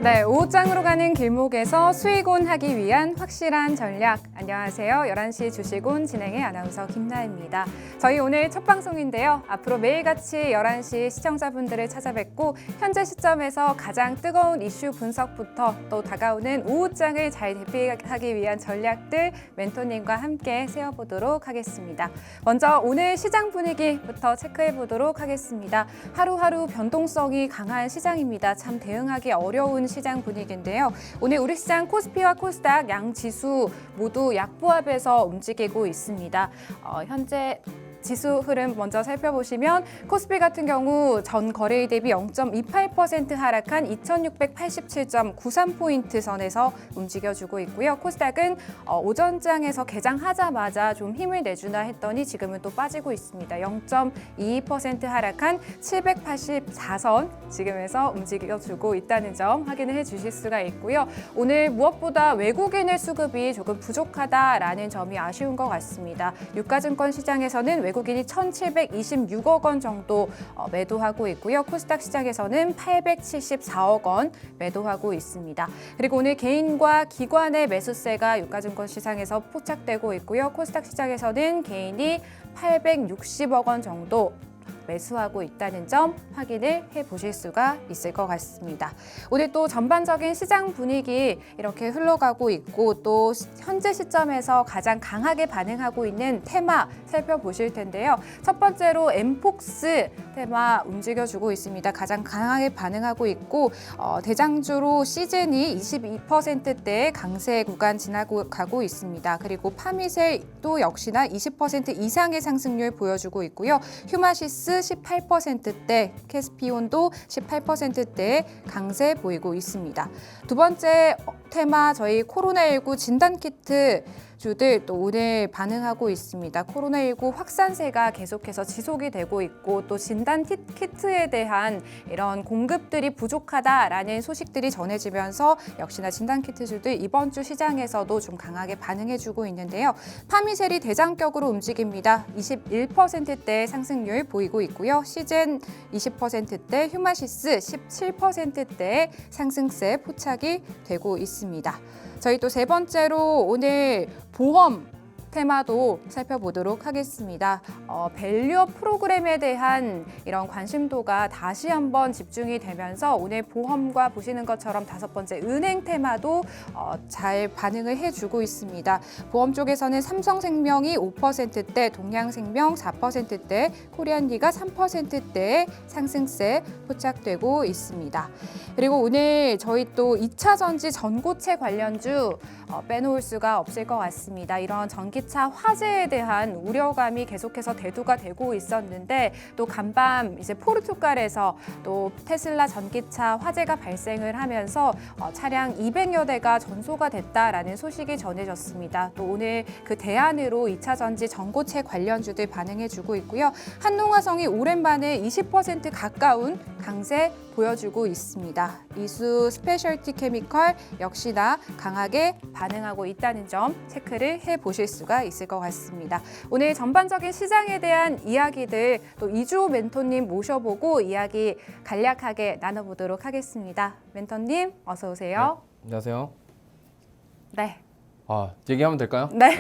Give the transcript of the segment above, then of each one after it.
네, 오후장으로 가는 길목에서 수익온하기 위한 확실한 전략. 안녕하세요. 11시 주식온 진행의 아나운서 김나혜입니다. 저희 오늘 첫 방송인데요. 앞으로 매일같이 11시 시청자분들을 찾아뵙고 현재 시점에서 가장 뜨거운 이슈 분석부터 또 다가오는 오후장을 잘 대비하기 위한 전략들 멘토님과 함께 세워보도록 하겠습니다. 먼저 오늘 시장 분위기부터 체크해 보도록 하겠습니다. 하루하루 변동성이 강한 시장입니다. 참 대응하기 어려운 시장 분위기인데요. 오늘 우리 시장 코스피와 코스닥 양 지수 모두 약보합에서 움직이고 있습니다. 현재 지수 흐름 먼저 살펴보시면 코스피 같은 경우 전 거래일 대비 0.28% 하락한 2687.93포인트 선에서 움직여주고 있고요. 코스닥은 오전장에서 개장하자마자 좀 힘을 내주나 했더니 지금은 또 빠지고 있습니다. 0.22% 하락한 784선 지금에서 움직여주고 있다는 점 확인을 해주실 수가 있고요. 오늘 무엇보다 외국인의 수급이 조금 부족하다라는 점이 아쉬운 것 같습니다. 유가증권 시장에서는 외국인이 1,726억 원 정도 매도하고 있고요. 코스닥 시장에서는 874억 원 매도하고 있습니다. 그리고 오늘 개인과 기관의 매수세가 유가증권 시장에서 포착되고 있고요. 코스닥 시장에서는 개인이 860억 원 정도 매수하고 있다는 점 확인을 해보실 수가 있을 것 같습니다. 오늘 또 전반적인 시장 분위기 이렇게 흘러가고 있고 또 현재 시점에서 가장 강하게 반응하고 있는 테마 살펴보실 텐데요. 첫 번째로 엠폭스 테마 움직여주고 있습니다. 가장 강하게 반응하고 있고 대장주로 시즌이 22%대의 강세 구간 지나고 가고 있습니다. 그리고 파미셀도 역시나 20% 이상의 상승률 보여주고 있고요. 휴마시스 18%대, 캐스피온도 18%대의 강세 보이고 있습니다. 두 번째 테마 저희 코로나19 진단키트 주들 또 오늘 반응하고 있습니다. 코로나19 확산세가 계속해서 지속이 되고 있고 또 진단 키트에 대한 이런 공급들이 부족하다라는 소식들이 전해지면서 역시나 진단 키트 주들 이번 주 시장에서도 좀 강하게 반응해주고 있는데요. 파미셀이 대장격으로 움직입니다. 21%대의 상승률 보이고 있고요. 시즌 20%대, 휴마시스 17%대의 상승세 포착이 되고 있습니다. 저희 또 세 번째로 오늘 보험 테마도 살펴보도록 하겠습니다. 밸류업 프로그램에 대한 이런 관심도가 다시 한번 집중이 되면서 오늘 보험과 보시는 것처럼 다섯 번째 은행 테마도 잘 반응을 해주고 있습니다. 보험 쪽에서는 삼성생명이 5%대, 동양생명 4%대, 코리안리가 3%대의 상승세 포착되고 있습니다. 그리고 오늘 저희 또 2차 전지 전고체 관련주 빼놓을 수가 없을 것 같습니다. 이런 전기차 화재에 대한 우려감이 계속해서 대두가 되고 있었는데 또 간밤 이제 포르투갈에서 또 테슬라 전기차 화재가 발생을 하면서 차량 200여 대가 전소가 됐다라는 소식이 전해졌습니다. 또 오늘 그 대안으로 2차 전지 전고체 관련주들 반응해주고 있고요. 한농화성이 오랜만에 20% 가까운 강세 보여주고 있습니다. 이수 스페셜티 케미컬 역시나 강하게 반응하고 있다는 점 체크를 해보실 수가 있을 것 같습니다. 오늘 전반적인 시장에 대한 이야기들 또 이주호 멘토님 모셔보고 이야기 간략하게 나눠보도록 하겠습니다. 멘토님 어서 오세요. 네, 안녕하세요. 네. 얘기하면 될까요? 네.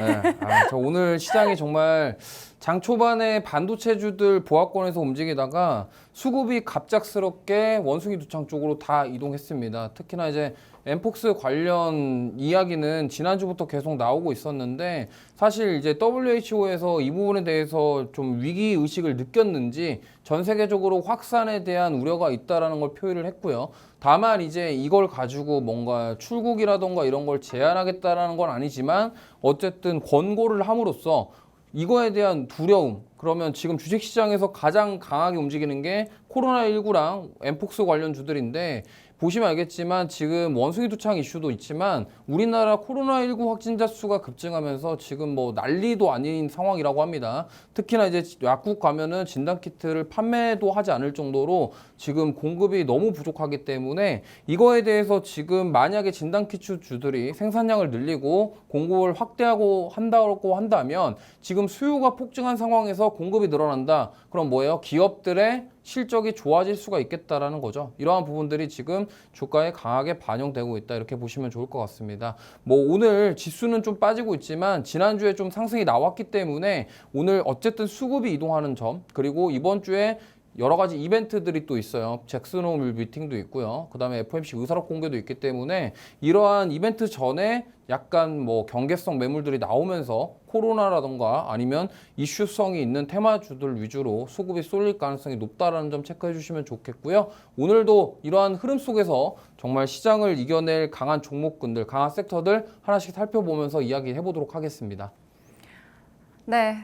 저 오늘 시장이 정말 장 초반에 반도체주들 보합권에서 움직이다가 수급이 갑작스럽게 원숭이 두창 쪽으로 다 이동했습니다. 특히나 이제 엠폭스 관련 이야기는 지난주부터 계속 나오고 있었는데 사실 이제 WHO에서 이 부분에 대해서 좀 위기 의식을 느꼈는지 전 세계적으로 확산에 대한 우려가 있다라는 걸 표현을 했고요. 다만 이제 이걸 가지고 뭔가 출국이라던가 이런 걸 제한하겠다라는 건 아니지만 어쨌든 권고를 함으로써 이거에 대한 두려움, 그러면 지금 주식시장에서 가장 강하게 움직이는 게 코로나19랑 엠폭스 관련 주들인데 보시면 알겠지만 지금 원숭이 두창 이슈도 있지만 우리나라 코로나19 확진자 수가 급증하면서 지금 뭐 난리도 아닌 상황이라고 합니다. 특히나 이제 약국 가면은 진단키트를 판매도 하지 않을 정도로 지금 공급이 너무 부족하기 때문에 이거에 대해서 지금 만약에 진단키트 주들이 생산량을 늘리고 공급을 확대하고 한다고 한다면 지금 수요가 폭증한 상황에서 공급이 늘어난다. 그럼 뭐예요? 기업들의 실적이 좋아질 수가 있겠다라는 거죠. 이러한 부분들이 지금 주가에 강하게 반영되고 있다. 이렇게 보시면 좋을 것 같습니다. 뭐 오늘 지수는 좀 빠지고 있지만 지난주에 좀 상승이 나왔기 때문에 오늘 어쨌든 수급이 이동하는 점, 그리고 이번 주에 여러 가지 이벤트들이 또 있어요. 잭슨홀 미팅도 있고요. 그 다음에 FOMC 의사록 공개도 있기 때문에 이러한 이벤트 전에 약간 뭐 경계성 매물들이 나오면서 코로나라던가 아니면 이슈성이 있는 테마주들 위주로 수급이 쏠릴 가능성이 높다라는 점 체크해 주시면 좋겠고요. 오늘도 이러한 흐름 속에서 정말 시장을 이겨낼 강한 종목군들, 강한 섹터들 하나씩 살펴보면서 이야기해 보도록 하겠습니다. 네,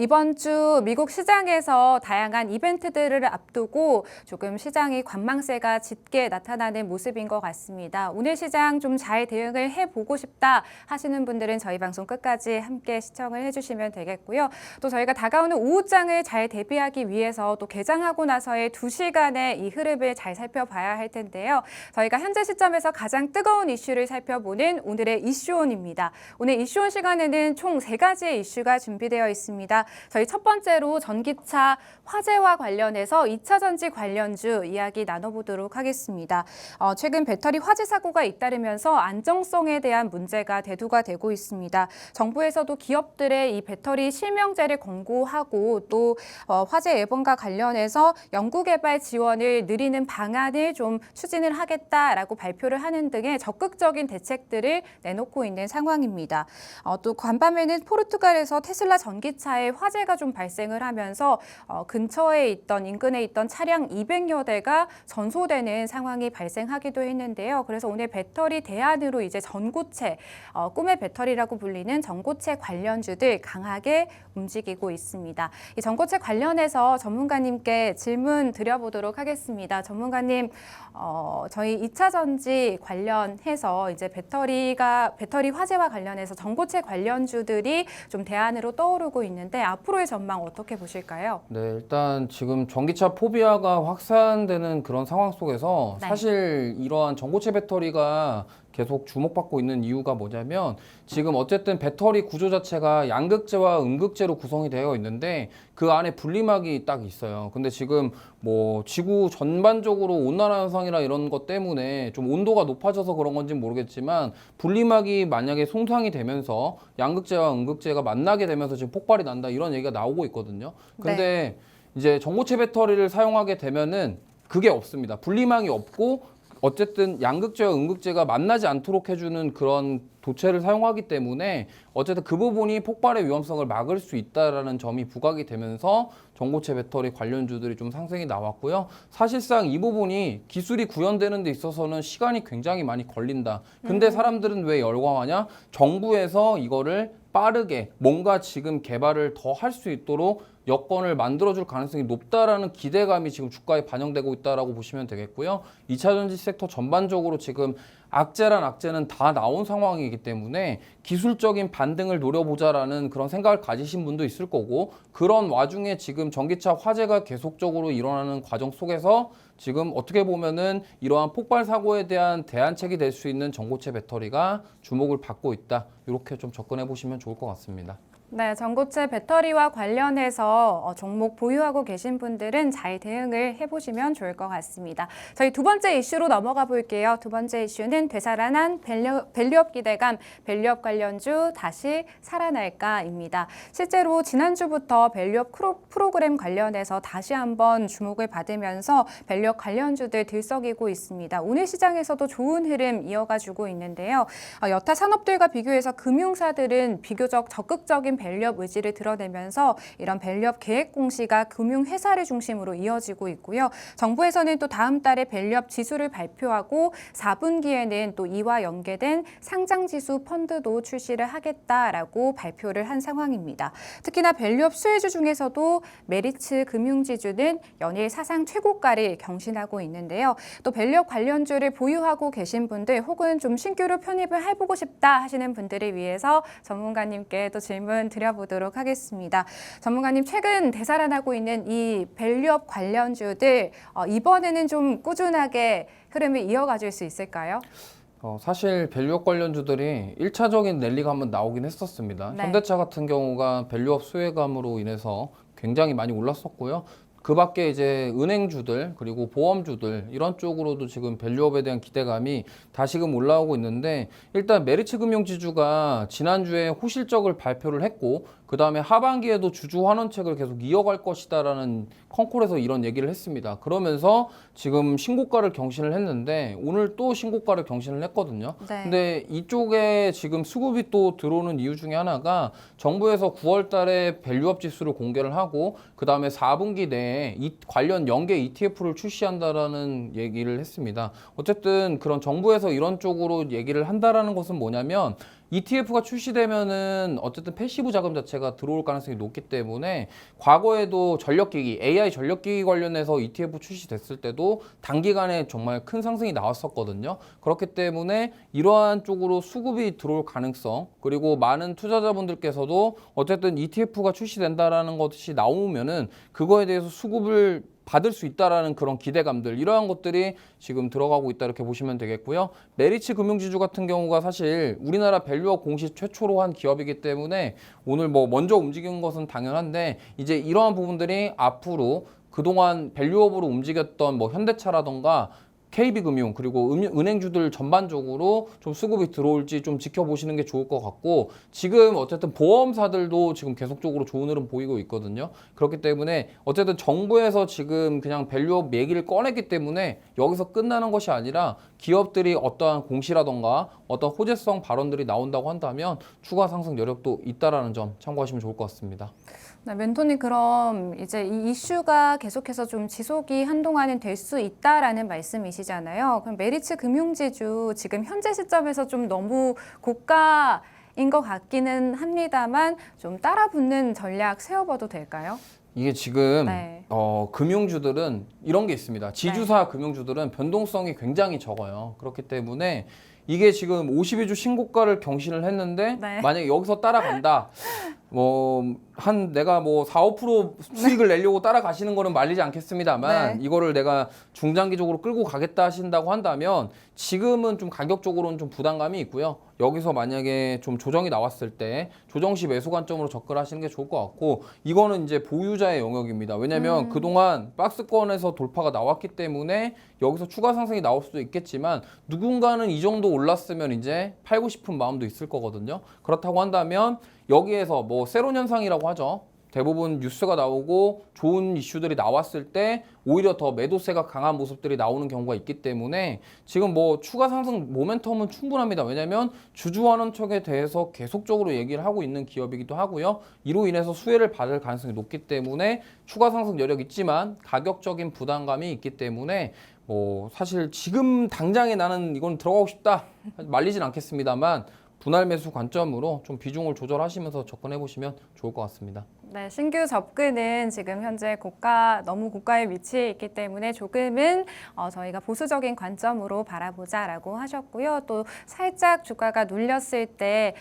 이번 주 미국 시장에서 다양한 이벤트들을 앞두고 조금 시장이 관망세가 짙게 나타나는 모습인 것 같습니다. 오늘 시장 좀 잘 대응을 해보고 싶다 하시는 분들은 저희 방송 끝까지 함께 시청을 해주시면 되겠고요. 또 저희가 다가오는 오후장을 잘 대비하기 위해서 또 개장하고 나서의 2시간의 이 흐름을 잘 살펴봐야 할 텐데요. 저희가 현재 시점에서 가장 뜨거운 이슈를 살펴보는 오늘의 이슈온입니다. 오늘 이슈온 시간에는 총 3가지의 이슈가 준비되어 있습니다. 저희 첫 번째로 전기차 화재와 관련해서 2차 전지 관련주 이야기 나눠보도록 하겠습니다. 최근 배터리 화재 사고가 잇따르면서 안정성에 대한 문제가 대두가 되고 있습니다. 정부에서도 기업들의 이 배터리 실명제를 권고하고 또 화재 예방과 관련해서 연구개발 지원을 늘리는 방안을 좀 추진을 하겠다라고 발표를 하는 등의 적극적인 대책들을 내놓고 있는 상황입니다. 또 간밤에는 포르투갈에서 테슬라 전기차에 화재가 좀 발생을 하면서 근처에 있던 인근에 있던 차량 200여 대가 전소되는 상황이 발생하기도 했는데요. 그래서 오늘 배터리 대안으로 이제 전고체, 꿈의 배터리라고 불리는 전고체 관련주들 강하게 움직이고 있습니다. 이 전고체 관련해서 전문가님께 질문 드려보도록 하겠습니다. 전문가님, 저희 2차 전지 관련해서 이제 배터리 화재와 관련해서 전고체 관련주들이 좀 대안으로 떠오르고 있는데 앞으로의 전망 어떻게 보실까요? 네, 일단 지금 전기차 포비아가 확산되는 그런 상황 속에서 네. 사실 이러한 전고체 배터리가 계속 주목받고 있는 이유가 뭐냐면 지금 어쨌든 배터리 구조 자체가 양극재와 음극재로 구성이 되어 있는데 그 안에 분리막이 딱 있어요. 근데 지금 뭐 지구 전반적으로 온난화 현상이나 이런 것 때문에 좀 온도가 높아져서 그런 건지는 모르겠지만 분리막이 만약에 손상이 되면서 양극재와 음극재가 만나게 되면서 지금 폭발이 난다 이런 얘기가 나오고 있거든요. 근데 이제 전고체 배터리를 사용하게 되면은 그게 없습니다. 분리막이 없고 어쨌든 양극재와 음극재가 만나지 않도록 해주는 그런 도체를 사용하기 때문에 어쨌든 그 부분이 폭발의 위험성을 막을 수 있다라는 점이 부각이 되면서 전고체 배터리 관련주들이 좀 상승이 나왔고요. 사실상 이 부분이 기술이 구현되는 데 있어서는 시간이 굉장히 많이 걸린다. 근데 사람들은 왜 열광하냐? 정부에서 이거를 빠르게 뭔가 지금 개발을 더 할 수 있도록 여건을 만들어줄 가능성이 높다라는 기대감이 지금 주가에 반영되고 있다라고 보시면 되겠고요. 2차 전지 섹터 전반적으로 지금 악재란 악재는 다 나온 상황이기 때문에 기술적인 반등을 노려보자라는 그런 생각을 가지신 분도 있을 거고 그런 와중에 지금 전기차 화재가 계속적으로 일어나는 과정 속에서 지금 어떻게 보면은 이러한 폭발 사고에 대한 대안책이 될 수 있는 전고체 배터리가 주목을 받고 있다. 이렇게 좀 접근해 보시면 좋을 것 같습니다. 네, 전고체 배터리와 관련해서 종목 보유하고 계신 분들은 잘 대응을 해보시면 좋을 것 같습니다. 저희 두 번째 이슈로 넘어가 볼게요. 두 번째 이슈는 되살아난 밸류업 기대감, 밸류업 관련주 다시 살아날까입니다. 실제로 지난주부터 밸류업 프로그램 관련해서 다시 한번 주목을 받으면서 밸류업 관련주들 들썩이고 있습니다. 오늘 시장에서도 좋은 흐름 이어가주고 있는데요. 여타 산업들과 비교해서 금융사들은 비교적 적극적인 밸류업 의지를 드러내면서 이런 밸류업 계획 공시가 금융회사를 중심으로 이어지고 있고요. 정부에서는 또 다음 달에 밸류업 지수를 발표하고 4분기에는 또 이와 연계된 상장지수 펀드도 출시를 하겠다라고 발표를 한 상황입니다. 특히나 밸류업 수혜주 중에서도 메리츠 금융지주는 연일 사상 최고가를 경신하고 있는데요. 또 밸류업 관련주를 보유하고 계신 분들 혹은 좀 신규로 편입을 해보고 싶다 하시는 분들을 위해서 전문가님께 또 질문 드려보도록 하겠습니다. 전문가님, 최근 되살아나고 있는 이 밸류업 관련주들 이번에는 좀 꾸준하게 흐름을 이어가줄 수 있을까요? 사실 밸류업 관련주들이 1차적인 랠리가 한번 나오긴 했었습니다. 네. 현대차 같은 경우가 밸류업 수혜감으로 인해서 굉장히 많이 올랐었고요. 그 밖에 이제 은행주들 그리고 보험주들 이런 쪽으로도 지금 밸류업에 대한 기대감이 다시금 올라오고 있는데 일단 메리츠 금융지주가 지난주에 호실적을 발표를 했고 그 다음에 하반기에도 주주 환원책을 계속 이어갈 것이다라는 컨콜에서 이런 얘기를 했습니다. 그러면서 지금 신고가를 경신을 했는데 오늘 또 신고가를 경신을 했거든요. 네. 근데 이쪽에 지금 수급이 또 들어오는 이유 중에 하나가 정부에서 9월 달에 밸류업 지수를 공개를 하고 그 다음에 4분기 내에 이 관련 연계 ETF를 출시한다라는 얘기를 했습니다. 어쨌든 그런 정부에서 이런 쪽으로 얘기를 한다라는 것은 뭐냐면 ETF가 출시되면은 어쨌든 패시브 자금 자체가 들어올 가능성이 높기 때문에 과거에도 전력기기, AI 전력기기 관련해서 ETF 출시됐을 때도 단기간에 정말 큰 상승이 나왔었거든요. 그렇기 때문에 이러한 쪽으로 수급이 들어올 가능성 그리고 많은 투자자분들께서도 어쨌든 ETF가 출시된다라는 것이 나오면은 그거에 대해서 수급을 받을 수 있다라는 그런 기대감들 이러한 것들이 지금 들어가고 있다 이렇게 보시면 되겠고요. 메리츠 금융지주 같은 경우가 사실 우리나라 밸류업 공시 최초로 한 기업이기 때문에 오늘 뭐 먼저 움직인 것은 당연한데 이제 이러한 부분들이 앞으로 그동안 밸류업으로 움직였던 뭐 현대차라던가 KB금융 그리고 은행주들 전반적으로 좀 수급이 들어올지 좀 지켜보시는 게 좋을 것 같고 지금 어쨌든 보험사들도 지금 계속적으로 좋은 흐름 보이고 있거든요. 그렇기 때문에 어쨌든 정부에서 지금 그냥 밸류업 얘기를 꺼냈기 때문에 여기서 끝나는 것이 아니라 기업들이 어떠한 공시라던가 어떤 호재성 발언들이 나온다고 한다면 추가 상승 여력도 있다라는 점 참고하시면 좋을 것 같습니다. 네, 멘토님 그럼 이제 이 이슈가 계속해서 좀 지속이 한동안은 될 수 있다라는 말씀이시잖아요. 그럼 메리츠 금융지주 지금 현재 시점에서 좀 너무 고가인 것 같기는 합니다만 좀 따라붙는 전략 세워봐도 될까요? 이게 지금 네. 금융주들은 이런 게 있습니다. 지주사 금융주들은 변동성이 굉장히 적어요. 그렇기 때문에 이게 지금 52주 신고가를 경신을 했는데 네. 만약에 여기서 따라간다. 내가 4, 5% 수익을 내려고 따라가시는 거는 말리지 않겠습니다만 네. 이거를 내가 중장기적으로 끌고 가겠다 하신다고 한다면 지금은 좀 가격적으로는 좀 부담감이 있고요. 여기서 만약에 좀 조정이 나왔을 때 조정 시 매수 관점으로 접근하시는 게 좋을 것 같고 이거는 이제 보유자의 영역입니다. 왜냐면 그동안 박스권에서 돌파가 나왔기 때문에 여기서 추가 상승이 나올 수도 있겠지만 누군가는 이 정도 올랐으면 이제 팔고 싶은 마음도 있을 거거든요. 그렇다고 한다면 여기에서 뭐 세론 현상이라고 하죠. 대부분 뉴스가 나오고 좋은 이슈들이 나왔을 때 오히려 더 매도세가 강한 모습들이 나오는 경우가 있기 때문에 지금 뭐 추가 상승 모멘텀은 충분합니다. 왜냐하면 주주환원책에 대해서 계속적으로 얘기를 하고 있는 기업이기도 하고요. 이로 인해서 수혜를 받을 가능성이 높기 때문에 추가 상승 여력 있지만 가격적인 부담감이 있기 때문에 뭐 사실 지금 당장에 나는 이건 들어가고 싶다 말리진 않겠습니다만 분할 매수 관점으로 좀 비중을 조절하시면서 접근해 보시면 좋을 것 같습니다. 네, 신규 접근은 지금 현재 너무 고가에 위치해 있기 때문에 조금은 저희가 보수적인 관점으로 바라보자라고 하셨고요. 또 살짝 주가가 눌렸을 때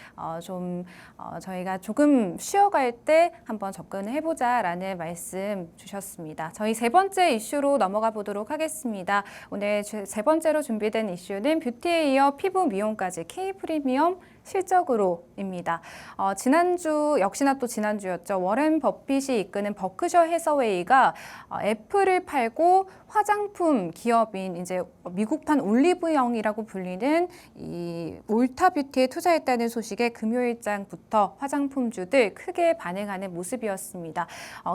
저희가 조금 쉬어갈 때 한번 접근해 보자라는 말씀 주셨습니다. 저희 세 번째 이슈로 넘어가 보도록 하겠습니다. 오늘 세 번째로 준비된 이슈는 뷰티에 이어 피부 미용까지 K-프리미엄 실적으로입니다. 지난주 역시나 또 지난주였죠. 워렌 버핏이 이끄는 버크셔 해서웨이가 애플을 팔고 화장품 기업인 이제 미국판 올리브영이라고 불리는 이 올타 뷰티에 투자했다는 소식에 금요일장부터 화장품주들 크게 반응하는 모습이었습니다.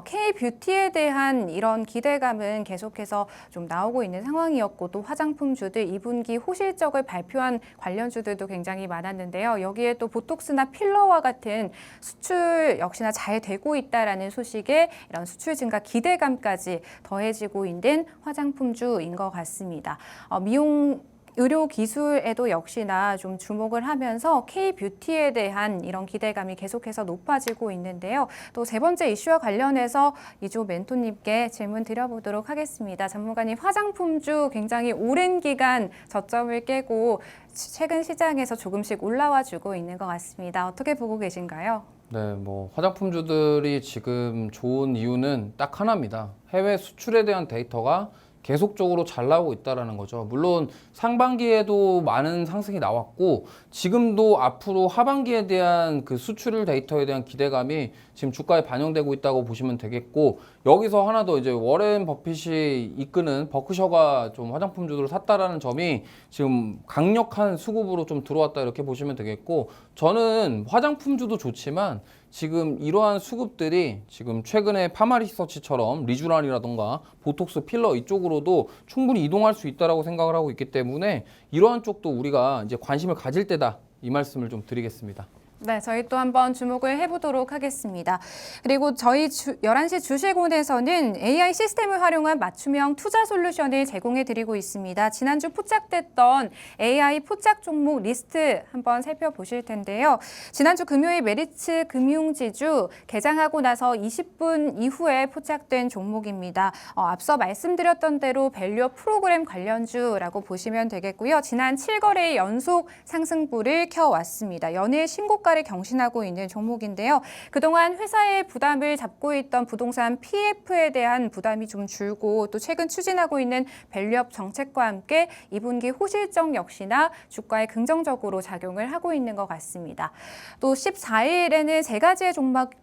K 뷰티에 대한 이런 기대감은 계속해서 좀 나오고 있는 상황이었고 또 화장품주들 2분기 호실적을 발표한 관련주들도 굉장히 많았는데요. 여기에 또 보톡스나 필러와 같은 수출 역시나 잘 되고 있다라는 소식에 이런 수출 증가 기대감까지 더해지고 있는 화장품주인 것 같습니다. 미용 의료 기술에도 역시나 좀 주목을 하면서 K-뷰티에 대한 이런 기대감이 계속해서 높아지고 있는데요. 또 세 번째 이슈와 관련해서 이조 멘토님께 질문 드려보도록 하겠습니다. 전문가님, 화장품주 굉장히 오랜 기간 저점을 깨고 최근 시장에서 조금씩 올라와 주고 있는 것 같습니다. 어떻게 보고 계신가요? 네, 뭐 화장품주들이 지금 좋은 이유는 딱 하나입니다. 해외 수출에 대한 데이터가 계속적으로 잘 나오고 있다라는 거죠. 물론 상반기에도 많은 상승이 나왔고 지금도 앞으로 하반기에 대한 그 수출 데이터에 대한 기대감이 지금 주가에 반영되고 있다고 보시면 되겠고, 여기서 하나 더 이제 워렌 버핏이 이끄는 버크셔가 좀 화장품주들을 샀다라는 점이 지금 강력한 수급으로 좀 들어왔다 이렇게 보시면 되겠고, 저는 화장품주도 좋지만 지금 이러한 수급들이 지금 최근에 파마리서치처럼 리쥬란이라던가 보톡스 필러 이쪽으로도 충분히 이동할 수 있다라고 생각을 하고 있기 때문에 이러한 쪽도 우리가 이제 관심을 가질 때다, 이 말씀을 좀 드리겠습니다. 네, 저희 또 한번 주목을 해보도록 하겠습니다. 그리고 저희 11시 주식원에서는 AI 시스템을 활용한 맞춤형 투자 솔루션을 제공해드리고 있습니다. 지난주 포착됐던 AI 포착 종목 리스트 한번 살펴보실 텐데요. 지난주 금요일 메리츠 금융지주 개장하고 나서 20분 이후에 포착된 종목입니다. 앞서 말씀드렸던 대로 밸류업 프로그램 관련주라고 보시면 되겠고요. 지난 7거래일 연속 상승부를 켜왔습니다. 연일 신고가 를 경신하고 있는 종목인데요. 그동안 회사의 부담을 잡고 있던 부동산 PF에 대한 부담이 좀 줄고, 또 최근 추진하고 있는 밸류업 정책과 함께 2분기 호실적 역시나 주가에 긍정적으로 작용을 하고 있는 것 같습니다. 또 14일에는 세 가지의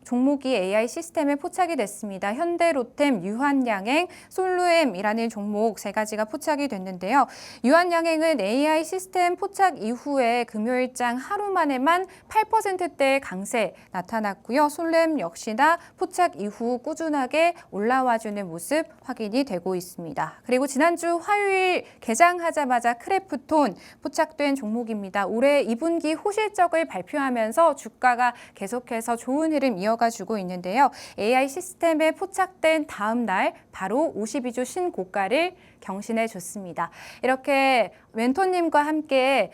종목이 AI 시스템에 포착이 됐습니다. 현대로템, 유한양행, 솔루엠이라는 종목 세 가지가 포착이 됐는데요. 유한양행은 AI 시스템 포착 이후에 금요일장 하루 만에만 8%대 강세 나타났고요. 솔렘 역시나 포착 이후 꾸준하게 올라와주는 모습 확인이 되고 있습니다. 그리고 지난주 화요일 개장하자마자 크래프톤 포착된 종목입니다. 올해 2분기 호실적을 발표하면서 주가가 계속해서 좋은 흐름 이어가주고 있는데요. AI 시스템에 포착된 다음 날 바로 52주 신고가를 경신해 줬습니다. 이렇게 멘토님과 함께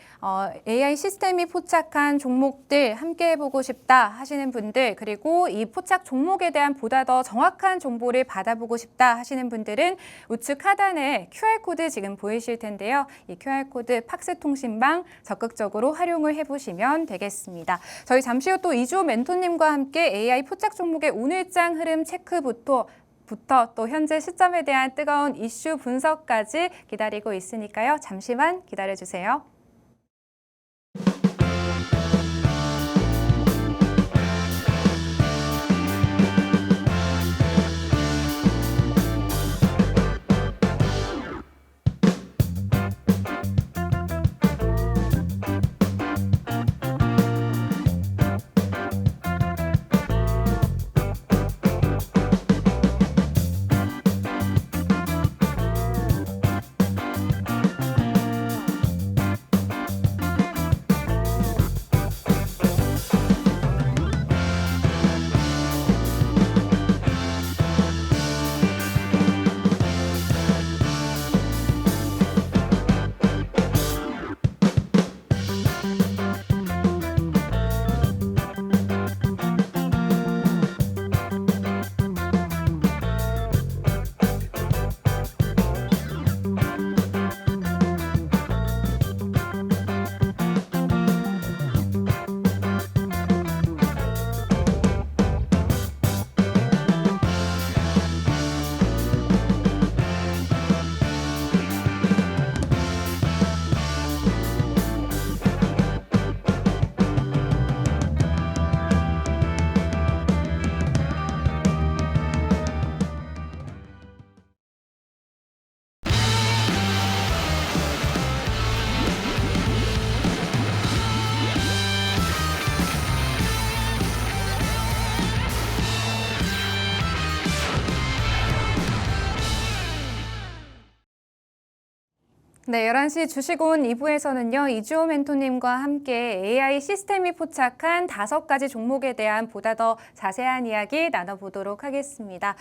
AI 시스템이 포착한 종목들 함께 해보고 싶다 하시는 분들, 그리고 이 포착 종목에 대한 보다 더 정확한 정보를 받아보고 싶다 하시는 분들은 우측 하단에 QR코드 지금 보이실 텐데요. 이 QR코드 팍스통신방 적극적으로 활용을 해보시면 되겠습니다. 저희 잠시 후 또 이주호 멘토님과 함께 AI 포착 종목의 오늘장 흐름 체크부터 또 현재 시점에 대한 뜨거운 이슈 분석까지 기다리고 있으니까요. 잠시만 기다려주세요. 네, 11시 주식온 2부에서는요. 이주호 멘토님과 함께 AI 시스템이 포착한 5가지 종목에 대한 보다 더 자세한 이야기 나눠보도록 하겠습니다.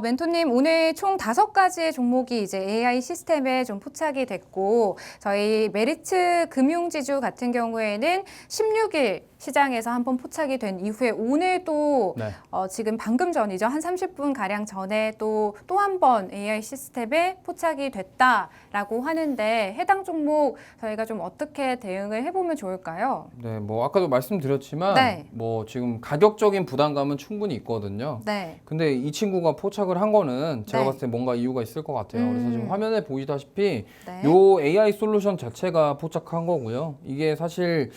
멘토님, 오늘 총 5가지의 종목이 이제 AI 시스템에 좀 포착이 됐고, 저희 메리츠 금융지주 같은 경우에는 16일 시장에서 한번 포착이 된 이후에 오늘도 네. 지금 방금 전이죠. 한 30분 가량 전에 또 한 번 AI 시스템에 포착이 됐다라고 하는데 해당 종목 저희가 좀 어떻게 대응을 해보면 좋을까요? 네, 뭐 아까도 말씀드렸지만 네. 뭐 지금 가격적인 부담감은 충분히 있거든요. 네. 근데 이 친구가 포착을 한 거는 제가 네. 봤을 때 뭔가 이유가 있을 것 같아요. 그래서 지금 화면에 보이다시피 네. 요 AI 솔루션 자체가 포착한 거고요. 이게 사실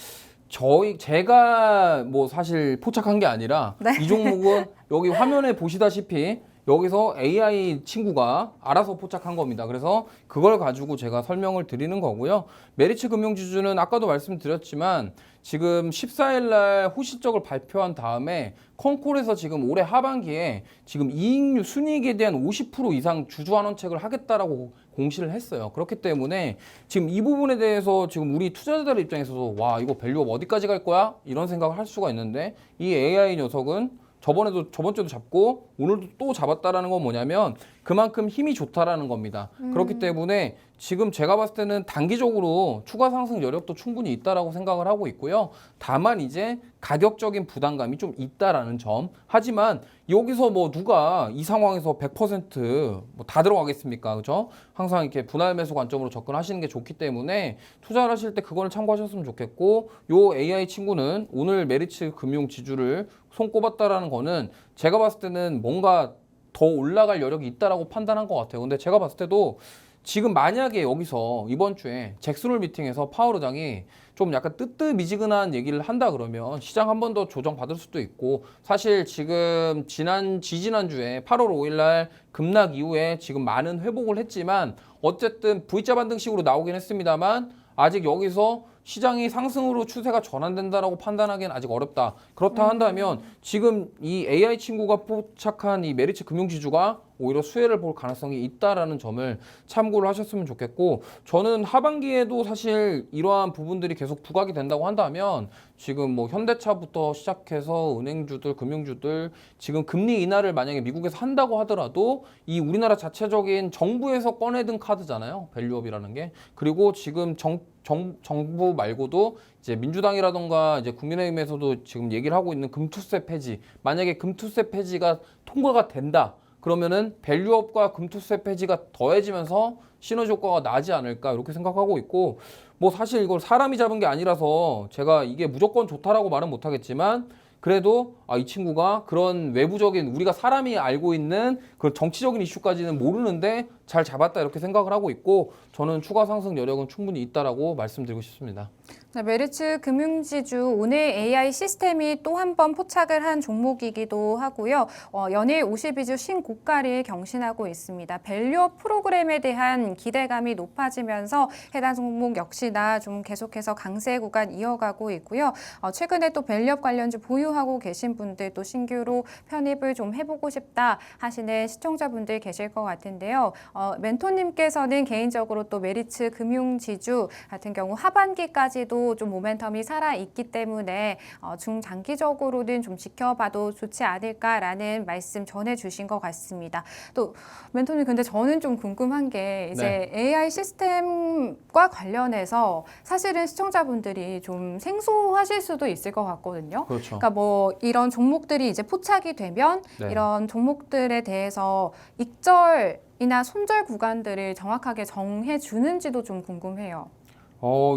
제가 뭐 사실 포착한 게 아니라 네. 이 종목은 여기 화면에 보시다시피 여기서 AI 친구가 알아서 포착한 겁니다. 그래서 그걸 가지고 제가 설명을 드리는 거고요. 메리츠 금융지주는 아까도 말씀드렸지만 지금 14일 날 호실적을 발표한 다음에 컨콜에서 지금 올해 하반기에 지금 이익률 순이익에 대한 50% 이상 주주환원책을 하겠다라고 공시를 했어요. 그렇기 때문에 지금 이 부분에 대해서 지금 우리 투자자들 입장에서도 와, 이거 밸류업 어디까지 갈 거야? 이런 생각을 할 수가 있는데 이 AI 녀석은 저번 주에도 잡고 오늘도 또 잡았다라는 건 뭐냐면 그만큼 힘이 좋다라는 겁니다. 그렇기 때문에 지금 제가 봤을 때는 단기적으로 추가 상승 여력도 충분히 있다라고 생각을 하고 있고요. 다만 이제 가격적인 부담감이 좀 있다라는 점. 하지만 여기서 뭐 누가 이 상황에서 100%뭐 다 들어가겠습니까? 그죠? 항상 이렇게 분할 매수 관점으로 접근하시는 게 좋기 때문에 투자를 하실 때 그거를 참고하셨으면 좋겠고 요 AI 친구는 오늘 메리츠 금융 지주를 손꼽았다라는 거는 제가 봤을 때는 뭔가 더 올라갈 여력이 있다라고 판단한 것 같아요. 근데 제가 봤을 때도 지금 만약에 여기서 이번 주에 잭슨홀 미팅에서 파월 의장이 좀 약간 뜨뜻미지근한 얘기를 한다 그러면 시장 한 번 더 조정 받을 수도 있고 사실 지금 지지난주에 8월 5일 날 급락 이후에 지금 많은 회복을 했지만 어쨌든 V자 반등식으로 나오긴 했습니다만 아직 여기서 시장이 상승으로 추세가 전환된다라고 판단하기는 아직 어렵다. 그렇다 한다면 지금 이 AI 친구가 포착한 이 메리츠 금융지주가 오히려 수혜를 볼 가능성이 있다라는 점을 참고를 하셨으면 좋겠고 저는 하반기에도 사실 이러한 부분들이 계속 부각이 된다고 한다면 지금 뭐 현대차부터 시작해서 은행주들, 금융주들 지금 금리 인하를 만약에 미국에서 한다고 하더라도 이 우리나라 자체적인 정부에서 꺼내든 카드잖아요. 밸류업이라는 게. 그리고 지금 정부 말고도 이제 민주당이라던가 이제 국민의힘에서도 지금 얘기를 하고 있는 금투세 폐지. 만약에 금투세 폐지가 통과가 된다. 그러면은 밸류업과 금투세 폐지가 더해지면서 시너지 효과가 나지 않을까 이렇게 생각하고 있고 뭐 사실 이걸 사람이 잡은 게 아니라서 제가 이게 무조건 좋다라고 말은 못하겠지만 그래도 이 친구가 그런 외부적인 우리가 사람이 알고 있는 그런 정치적인 이슈까지는 모르는데 잘 잡았다 이렇게 생각을 하고 있고 저는 추가 상승 여력은 충분히 있다라고 말씀드리고 싶습니다. 네, 메리츠 금융지주 오늘 AI 시스템이 또 한 번 포착을 한 종목이기도 하고요. 연일 52주 신고가를 경신하고 있습니다. 밸류업 프로그램에 대한 기대감이 높아지면서 해당 종목 역시나 좀 계속해서 강세 구간 이어가고 있고요. 최근에 또 밸류업 관련주 보유하고 계신 분들 또 신규로 편입을 좀 해보고 싶다 하시는 시청자분들 계실 것 같은데요. 멘토님께서는 개인적으로 또 메리츠 금융지주 같은 경우 하반기까지도 좀 모멘텀이 살아있기 때문에 중장기적으로는 좀 지켜봐도 좋지 않을까라는 말씀 전해주신 것 같습니다. 또 멘토님 근데 저는 좀 궁금한 게 이제 AI 시스템과 관련해서 사실은 시청자분들이 좀 생소하실 수도 있을 것 같거든요. 그렇죠. 그러니까 뭐 이런 종목들이 이제 포착이 되면 이런 종목들에 대해서 익절이나 손절 구간들을 정확하게 정해 주는지도 좀 궁금해요.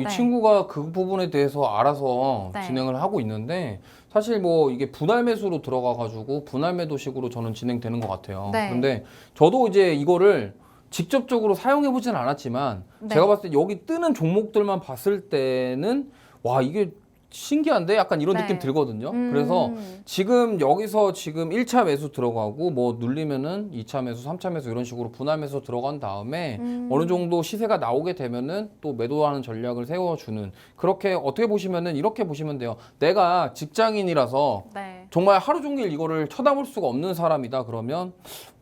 이 친구가 그 부분에 대해서 알아서 네. 진행을 하고 있는데 사실 뭐 이게 분할 매수로 들어가가지고 분할 매도식으로 저는 진행되는 것 같아요. 네. 그런데 저도 이제 이거를 직접적으로 사용해 보진 않았지만 네. 제가 봤을 때 여기 뜨는 종목들만 봤을 때는 와 이게 신기한데 약간 이런 네. 느낌 들거든요. 그래서 지금 여기서 지금 1차 매수 들어가고 뭐 눌리면은 2차 매수, 3차 매수 이런 식으로 분할 매수 들어간 다음에 어느 정도 시세가 나오게 되면은 또 매도하는 전략을 세워주는 그렇게 어떻게 보시면은 이렇게 보시면 돼요. 내가 직장인이라서 네. 정말 하루 종일 이거를 쳐다볼 수가 없는 사람이다 그러면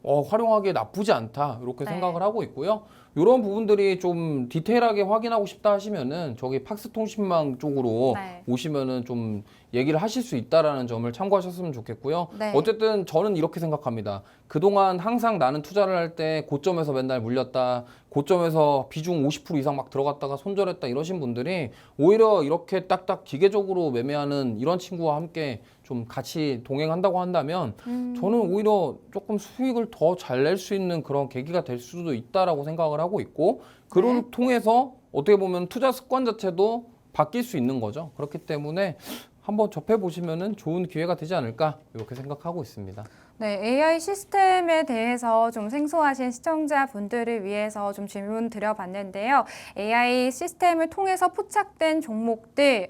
활용하기에 나쁘지 않다 이렇게 네. 생각을 하고 있고요. 이런 부분들이 좀 디테일하게 확인하고 싶다 하시면은 저기 팍스통신망 쪽으로 네. 오시면은 좀 얘기를 하실 수 있다라는 점을 참고하셨으면 좋겠고요. 네. 어쨌든 저는 이렇게 생각합니다. 그동안 항상 나는 투자를 할 때 고점에서 맨날 물렸다. 고점에서 비중 50% 이상 막 들어갔다가 손절했다 이러신 분들이 오히려 이렇게 딱딱 기계적으로 매매하는 이런 친구와 함께 좀 같이 동행한다고 한다면 저는 오히려 조금 수익을 더 잘 낼 수 있는 그런 계기가 될 수도 있다라고 생각을 하고 있고 그걸 네. 통해서 어떻게 보면 투자 습관 자체도 바뀔 수 있는 거죠. 그렇기 때문에 한번 접해 보시면은 좋은 기회가 되지 않을까 이렇게 생각하고 있습니다. 네, AI 시스템에 대해서 좀 생소하신 시청자분들을 위해서 좀 질문 드려봤는데요. AI 시스템을 통해서 포착된 종목들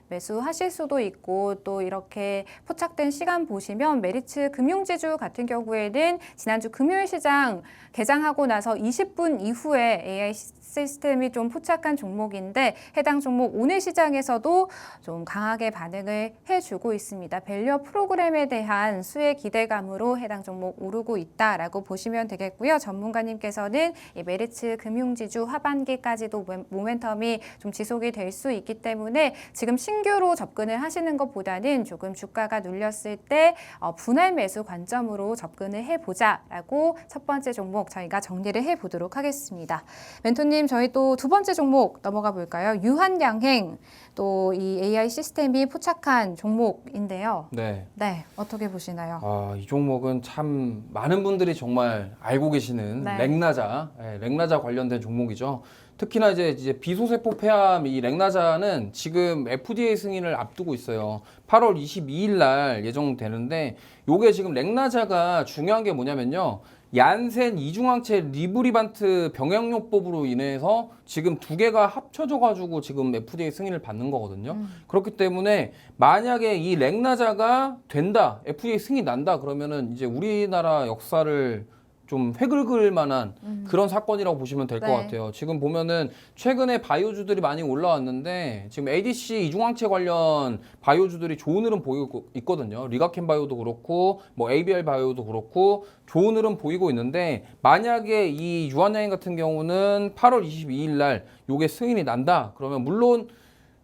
매수하실 수도 있고 또 이렇게 포착된 시간 보시면 메리츠 금융지주 같은 경우에는 지난주 금요일 시장 개장하고 나서 20분 이후에 AI 시스템이 좀 포착한 종목인데 해당 종목 오늘 시장에서도 좀 강하게 반응을 해주고 있습니다. 밸류업 프로그램에 대한 수혜 기대감으로 해당 종목 오르고 있다라고 보시면 되겠고요. 전문가님께서는 이 메리츠 금융지주 하반기까지도 모멘텀이 좀 지속이 될 수 있기 때문에 지금 신규로 접근을 하시는 것보다는 조금 주가가 눌렸을 때 분할 매수 관점으로 접근을 해보자라고 첫 번째 종목 저희가 정리를 해보도록 하겠습니다. 멘토님 저희 또 두 번째 종목 넘어가 볼까요? 유한양행 또 이 AI 시스템이 포착한 종목인데요. 네. 네, 어떻게 보시나요? 이 종목은 참 많은 분들이 정말 알고 계시는 네. 렉나자, 렉나자 관련된 종목이죠. 특히나 이제 비소세포 폐암 이 렉나자는 지금 FDA 승인을 앞두고 있어요. 8월 22일 날 예정되는데 요게 지금 렉나자가 중요한 게 뭐냐면요. 얀센 이중항체 리브리반트 병약요법으로 인해서 지금 두 개가 합쳐져 가지고 지금 FDA 승인을 받는 거거든요. 그렇기 때문에 만약에 이 렉나자가 된다, FDA 승인이 난다 그러면은 이제 우리나라 역사를 좀 획을 그을 만한 그런 사건이라고 보시면 될 것 네. 같아요. 지금 보면은 최근에 바이오주들이 많이 올라왔는데 지금 ADC 이중항체 관련 바이오주들이 좋은 흐름 보이고 있거든요. 리가켄 바이오도 그렇고 뭐 ABL 바이오도 그렇고 좋은 흐름 보이고 있는데 만약에 이 유한양행 같은 경우는 8월 22일 날 요게 승인이 난다. 그러면 물론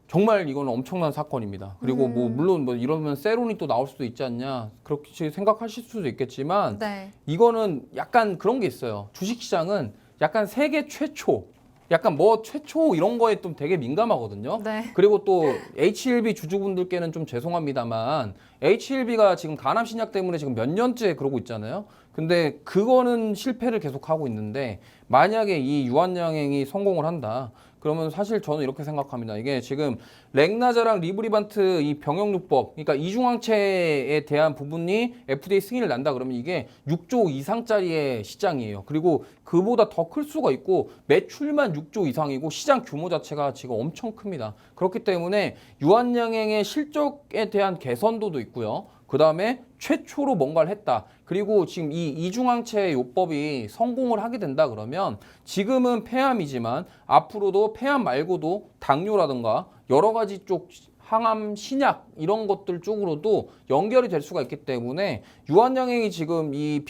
정말 이거는 엄청난 사건입니다. 그리고 뭐 물론 뭐 이러면 세론이 또 나올 수도 있지 않냐 그렇게 생각하실 수도 있겠지만 네. 이거는 약간 그런 게 있어요. 주식시장은 약간 세계 최초, 약간 뭐 최초 이런 거에 좀 되게 민감하거든요. 네. 그리고 또 HLB 주주분들께는 좀 죄송합니다만 HLB가 지금 간암 신약 때문에 지금 몇 년째 그러고 있잖아요. 근데 그거는 실패를 계속하고 있는데 만약에 이 유한양행이 성공을 한다. 그러면 사실 저는 이렇게 생각합니다. 이게 지금 렉나자랑 리브리반트 이 병역요법, 그러니까 이중항체에 대한 부분이 FDA 승인을 난다 그러면 이게 6조 이상짜리의 시장이에요. 그리고 그보다 더 클 수가 있고 매출만 6조 이상이고 시장 규모 자체가 지금 엄청 큽니다. 그렇기 때문에 유한양행의 실적에 대한 개선도도 있고요. 그 다음에 최초로 뭔가를 했다. 그리고 지금 이 이중항체 요법이 성공을 하게 된다 그러면 지금은 폐암이지만 앞으로도 폐암 말고도 당뇨라든가 여러 가지 쪽 항암 신약 이런 것들 쪽으로도 연결이 될 수가 있기 때문에 유한양행이 지금 이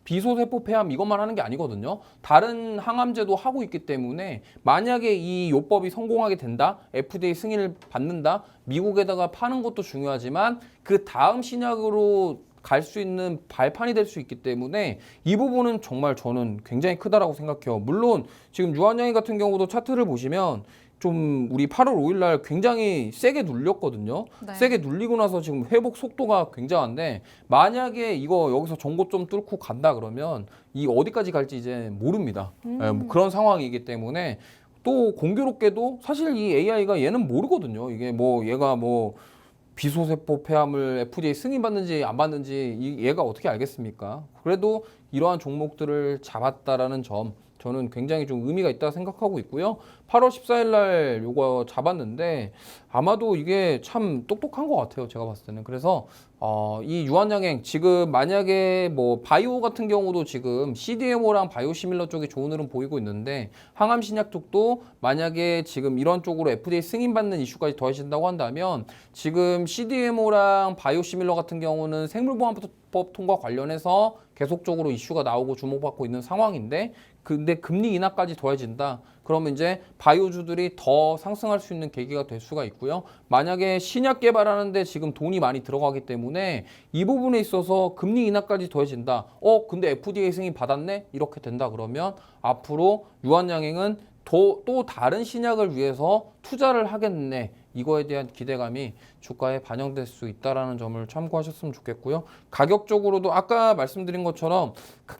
비소세포 폐암 이것만 하는 게 아니거든요. 다른 항암제도 하고 있기 때문에 만약에 이 요법이 성공하게 된다, FDA 승인을 받는다, 미국에다가 파는 것도 중요하지만 그 다음 신약으로 갈 수 있는 발판이 될 수 있기 때문에 이 부분은 정말 저는 굉장히 크다라고 생각해요. 물론 지금 유한양행 같은 경우도 차트를 보시면 좀 우리 8월 5일 날 굉장히 세게 눌렸거든요. 네. 세게 눌리고 나서 지금 회복 속도가 굉장한데 만약에 이거 여기서 전고점 뚫고 간다 그러면 이 어디까지 갈지 이제 모릅니다. 뭐 그런 상황이기 때문에 또 공교롭게도 사실 이 AI가 얘는 모르거든요. 이게 뭐 얘가 뭐 비소세포 폐암을 FDA 승인받는지 안 받는지 얘가 어떻게 알겠습니까? 그래도 이러한 종목들을 잡았다라는 점 저는 굉장히 좀 의미가 있다고 생각하고 있고요. 8월 14일 날 요거 잡았는데 아마도 이게 참 똑똑한 것 같아요. 제가 봤을 때는. 그래서 이 유한양행 지금 만약에 뭐 바이오 같은 경우도 지금 CDMO랑 바이오시밀러 쪽에 좋은 흐름 보이고 있는데 항암 신약 쪽도 만약에 지금 이런 쪽으로 FDA 승인받는 이슈까지 더해진다고 한다면 지금 CDMO랑 바이오시밀러 같은 경우는 생물보안법 통과 관련해서 계속적으로 이슈가 나오고 주목받고 있는 상황인데 근데 금리 인하까지 더해진다. 그러면 이제 바이오주들이 더 상승할 수 있는 계기가 될 수가 있고요. 만약에 신약 개발하는데 지금 돈이 많이 들어가기 때문에 이 부분에 있어서 금리 인하까지 더해진다. 근데 FDA 승인 받았네? 이렇게 된다 그러면 앞으로 유한양행은 또 다른 신약을 위해서 투자를 하겠네. 이거에 대한 기대감이 주가에 반영될 수 있다는 점을 참고하셨으면 좋겠고요. 가격적으로도 아까 말씀드린 것처럼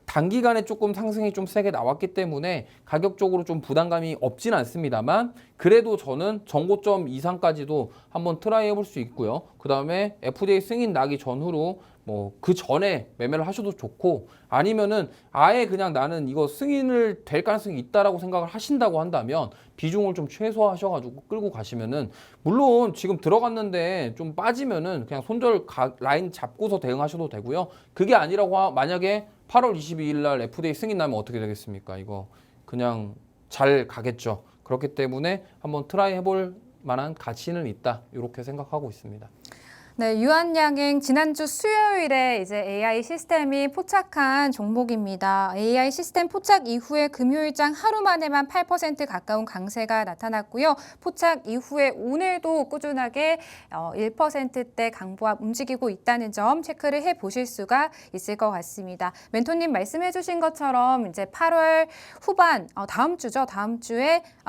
단기간에 조금 상승이 좀 세게 나왔기 때문에 가격적으로 좀 부담감이 없진 않습니다만 그래도 저는 전고점 이상까지도 한번 트라이 해볼 수 있고요. 그 다음에 FDA 승인 나기 전후로 뭐 그 전에 매매를 하셔도 좋고 아니면은 아예 그냥 나는 이거 승인을 될 가능성이 있다라고 생각을 하신다고 한다면 비중을 좀 최소화하셔가지고 끌고 가시면은 물론 지금 들어갔는데 좀 빠지면은 그냥 손절 라인 잡고서 대응하셔도 되고요. 그게 아니라고 만약에 8월 22일 날 FDA 승인 나면 어떻게 되겠습니까? 이거 그냥 잘 가겠죠. 그렇기 때문에 한번 트라이 해볼 만한 가치는 있다. 이렇게 생각하고 있습니다. 네, 유한양행 지난주 수요일에 이제 AI 시스템이 포착한 종목입니다. AI 시스템 포착 이후에 금요일장 하루 만에만 8% 가까운 강세가 나타났고요. 포착 이후에 오늘도 꾸준하게 1%대 강보합 움직이고 있다는 점 체크를 해 보실 수가 있을 것 같습니다. 멘토님 말씀해 주신 것처럼 이제 8월 후반 다음 주죠.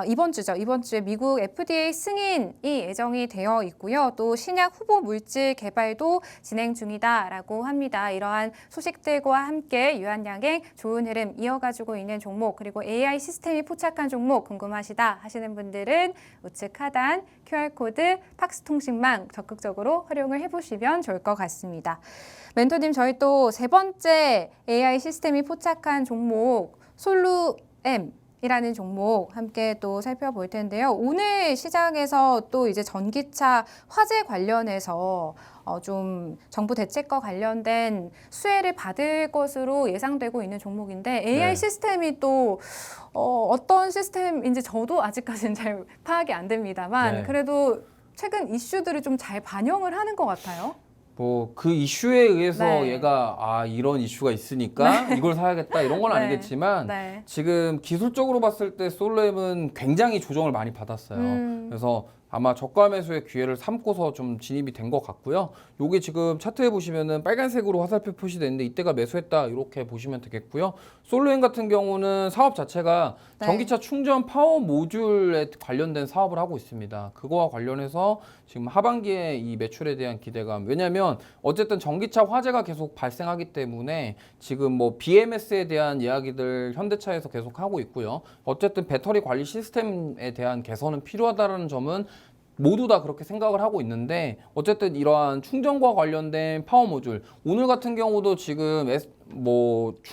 이번 주에 미국 FDA 승인이 예정이 되어 있고요. 또 신약 후보 물질 개발도 진행 중이다라고 합니다. 이러한 소식들과 함께 유한양행 좋은 흐름 이어가지고 있는 종목 그리고 AI 시스템이 포착한 종목 궁금하시다 하시는 분들은 우측 하단 QR코드 팍스통신망 적극적으로 활용을 해보시면 좋을 것 같습니다. 멘토님 저희 또 세 번째 AI 시스템이 포착한 종목 솔루엠 이라는 종목 함께 또 살펴볼 텐데요. 오늘 시장에서 또 이제 전기차 화재 관련해서 좀 정부 대책과 관련된 수혜를 받을 것으로 예상되고 있는 종목인데 AI 네. 시스템이 또 어떤 시스템인지 저도 아직까지는 잘 파악이 안 됩니다만 네. 그래도 최근 이슈들을 좀 잘 반영을 하는 것 같아요. 뭐 그 이슈에 의해서 네. 얘가 이런 이슈가 있으니까 이걸 사야겠다 이런 건 네. 아니겠지만 네. 지금 기술적으로 봤을 때 솔렘은 굉장히 조정을 많이 받았어요. 그래서 아마 저가 매수의 기회를 삼고서 좀 진입이 된 것 같고요. 요게 지금 차트에 보시면은 빨간색으로 화살표 표시되는데 이때가 매수했다 이렇게 보시면 되겠고요. 솔루엔 같은 경우는 사업 자체가 네. 전기차 충전 파워 모듈에 관련된 사업을 하고 있습니다. 그거와 관련해서 지금 하반기에 이 매출에 대한 기대감. 왜냐하면 어쨌든 전기차 화재가 계속 발생하기 때문에 지금 뭐 BMS에 대한 이야기들 현대차에서 계속 하고 있고요. 어쨌든 배터리 관리 시스템에 대한 개선은 필요하다는 점은 모두 다 그렇게 생각을 하고 있는데 어쨌든 이러한 충전과 관련된 파워 모듈 오늘 같은 경우도 지금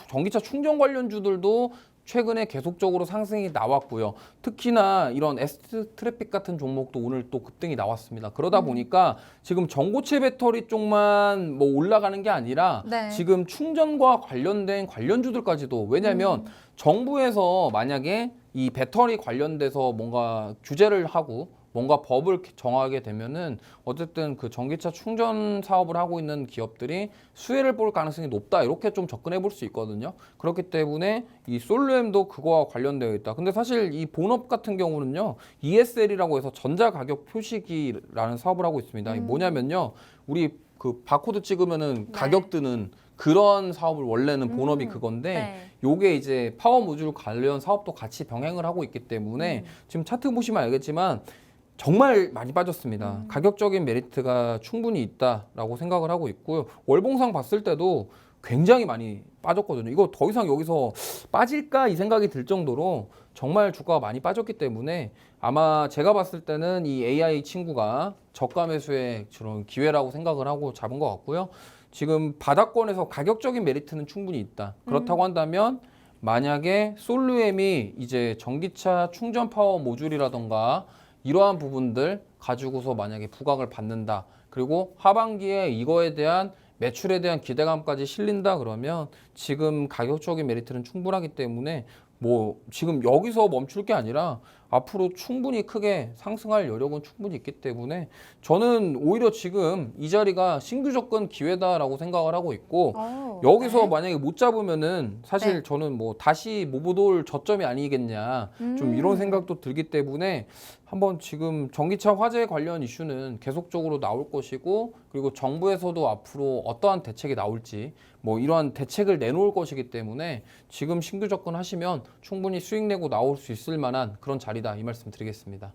전기차 충전 관련주들도 최근에 계속적으로 상승이 나왔고요. 특히나 이런 S 트래픽 같은 종목도 오늘 또 급등이 나왔습니다. 그러다 보니까 지금 전고체 배터리 쪽만 뭐 올라가는 게 아니라 네. 지금 충전과 관련된 관련주들까지도 왜냐하면 정부에서 만약에 이 배터리 관련돼서 뭔가 규제를 하고 뭔가 법을 정하게 되면은 어쨌든 그 전기차 충전 사업을 하고 있는 기업들이 수혜를 볼 가능성이 높다 이렇게 좀 접근해 볼 수 있거든요. 그렇기 때문에 이 솔루엠도 그거와 관련되어 있다. 근데 사실 이 본업 같은 경우는요 ESL이라고 해서 전자가격 표시기라는 사업을 하고 있습니다. 이게 뭐냐면요 우리 그 바코드 찍으면은 네. 가격 뜨는 그런 사업을 원래는 본업이 그건데 네. 요게 이제 파워 모듈 관련 사업도 같이 병행을 하고 있기 때문에 지금 차트 보시면 알겠지만 정말 많이 빠졌습니다. 가격적인 메리트가 충분히 있다라고 생각을 하고 있고요. 월봉상 봤을 때도 굉장히 많이 빠졌거든요. 이거 더 이상 여기서 빠질까 이 생각이 들 정도로 정말 주가가 많이 빠졌기 때문에 아마 제가 봤을 때는 이 AI 친구가 저가 매수의 그런 기회라고 생각을 하고 잡은 것 같고요. 지금 바닥권에서 가격적인 메리트는 충분히 있다. 그렇다고 한다면 만약에 솔루엠이 이제 전기차 충전 파워 모듈이라던가 이러한 부분들 가지고서 만약에 부각을 받는다. 그리고 하반기에 이거에 대한 매출에 대한 기대감까지 실린다 그러면 지금 가격적인 메리트는 충분하기 때문에 뭐 지금 여기서 멈출 게 아니라 앞으로 충분히 크게 상승할 여력은 충분히 있기 때문에 저는 오히려 지금 이 자리가 신규 접근 기회다라고 생각을 하고 있고 여기서 네. 만약에 못 잡으면은 사실 네. 저는 뭐 다시 모브돌 저점이 아니겠냐 좀 이런 생각도 들기 때문에 한번 지금 전기차 화재 관련 이슈는 계속적으로 나올 것이고 그리고 정부에서도 앞으로 어떠한 대책이 나올지 뭐 이러한 대책을 내놓을 것이기 때문에 지금 신규 접근하시면 충분히 수익 내고 나올 수 있을 만한 그런 자리다 이 말씀 드리겠습니다.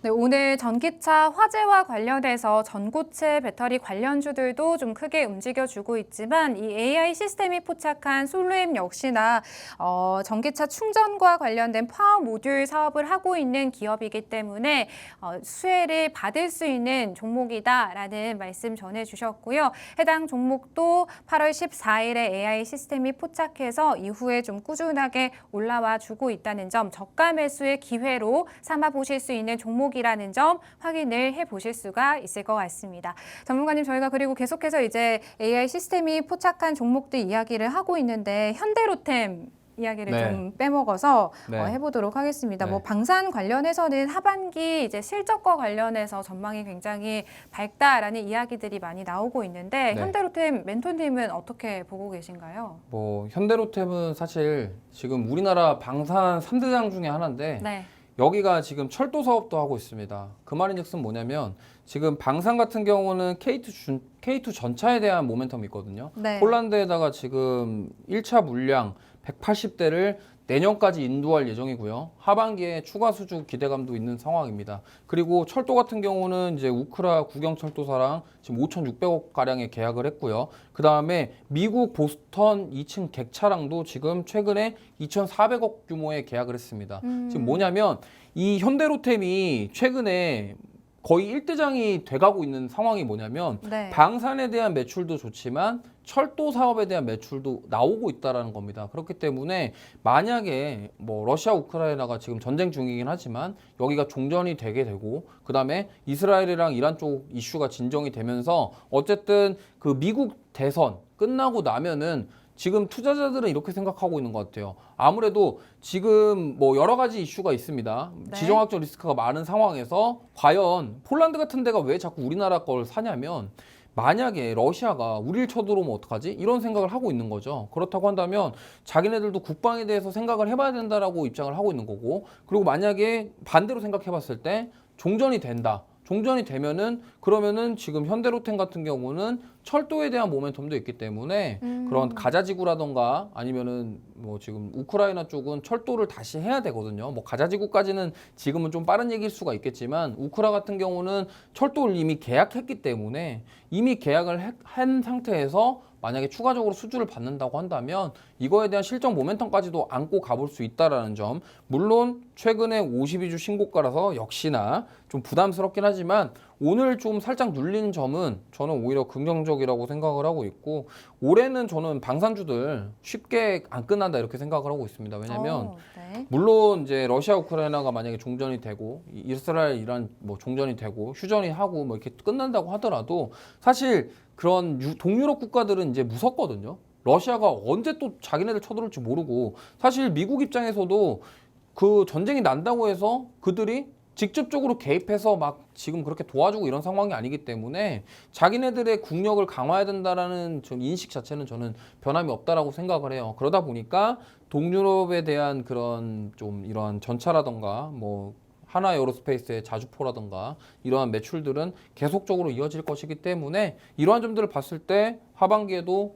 네, 오늘 전기차 화재와 관련해서 전고체 배터리 관련주들도 좀 크게 움직여주고 있지만 이 AI 시스템이 포착한 솔루엠 역시나 전기차 충전과 관련된 파워 모듈 사업을 하고 있는 기업이기 때문에 수혜를 받을 수 있는 종목이다라는 말씀 전해주셨고요. 해당 종목도 8월 14일에 AI 시스템이 포착해서 이후에 좀 꾸준하게 올라와 주고 있다는 점, 저가 매수의 기회로 삼아 보실 수 있는 종목이라는 점 확인을 해보실 수가 있을 것 같습니다. 전문가님, 저희가 그리고 계속해서 이제 AI 시스템이 포착한 종목들 이야기를 하고 있는데 현대로템 이야기를 네. 좀 빼먹어서 네. 해보도록 하겠습니다. 네. 뭐 방산 관련해서는 하반기 이제 실적과 관련해서 전망이 굉장히 밝다라는 이야기들이 많이 나오고 있는데 네. 현대로템 멘토님은 어떻게 보고 계신가요? 뭐 현대로템은 사실 지금 우리나라 방산 3대장 중에 하나인데 네. 여기가 지금 철도 사업도 하고 있습니다. 그 말인즉슨 뭐냐면 지금 방산 같은 경우는 K2 전차에 대한 모멘텀이 있거든요. 네. 폴란드에다가 지금 1차 물량 180대를 내년까지 인도할 예정이고요. 하반기에 추가 수주 기대감도 있는 상황입니다. 그리고 철도 같은 경우는 이제 우크라 국영철도사랑 지금 5,600억 가량의 계약을 했고요. 그 다음에 미국 보스턴 2층 객차랑도 지금 최근에 2,400억 규모의 계약을 했습니다. 지금 뭐냐면 이 현대로템이 최근에 거의 1대장이 돼가고 있는 상황이 뭐냐면 네. 방산에 대한 매출도 좋지만 철도 사업에 대한 매출도 나오고 있다라는 겁니다. 그렇기 때문에 만약에 뭐 러시아 우크라이나가 지금 전쟁 중이긴 하지만 여기가 종전이 되게 되고 그다음에 이스라엘이랑 이란 쪽 이슈가 진정이 되면서 어쨌든 그 미국 대선 끝나고 나면은 지금 투자자들은 이렇게 생각하고 있는 것 같아요. 아무래도 지금 뭐 여러 가지 이슈가 있습니다. 네. 지정학적 리스크가 많은 상황에서 과연 폴란드 같은 데가 왜 자꾸 우리나라 걸 사냐면 만약에 러시아가 우리를 쳐들어오면 어떡하지? 이런 생각을 하고 있는 거죠. 그렇다고 한다면 자기네들도 국방에 대해서 생각을 해봐야 된다라고 입장을 하고 있는 거고 그리고 만약에 반대로 생각해 봤을 때 종전이 된다. 종전이 되면은 그러면은 지금 현대로템 같은 경우는 철도에 대한 모멘텀도 있기 때문에 그런 가자지구라던가 아니면은 뭐 지금 우크라이나 쪽은 철도를 다시 해야 되거든요. 뭐 가자지구까지는 지금은 좀 빠른 얘기일 수가 있겠지만 우크라 같은 경우는 철도를 이미 계약했기 때문에 이미 계약을 한 상태에서 만약에 추가적으로 수주를 받는다고 한다면 이거에 대한 실적 모멘텀까지도 안고 가볼 수 있다라는 점. 물론 최근에 52주 신고가라서 역시나 좀 부담스럽긴 하지만 오늘 좀 살짝 눌린 점은 저는 오히려 긍정적이라고 생각을 하고 있고 올해는 저는 방산주들 쉽게 안 끝난다 이렇게 생각을 하고 있습니다. 왜냐하면 네. 물론 이제 러시아 우크라이나가 만약에 종전이 되고 이스라엘 이란 뭐 종전이 되고 휴전이 하고 뭐 이렇게 끝난다고 하더라도 사실 그런 동유럽 국가들은 이제 무섭거든요. 러시아가 언제 또 자기네들 쳐들어올지 모르고 사실 미국 입장에서도 그 전쟁이 난다고 해서 그들이 직접적으로 개입해서 막 지금 그렇게 도와주고 이런 상황이 아니기 때문에 자기네들의 국력을 강화해야 된다라는 좀 인식 자체는 저는 변함이 없다라고 생각을 해요. 그러다 보니까 동유럽에 대한 그런 좀 이러한 전차라던가 뭐 하나 에어로스페이스의 자주포라던가 이러한 매출들은 계속적으로 이어질 것이기 때문에 이러한 점들을 봤을 때 하반기에도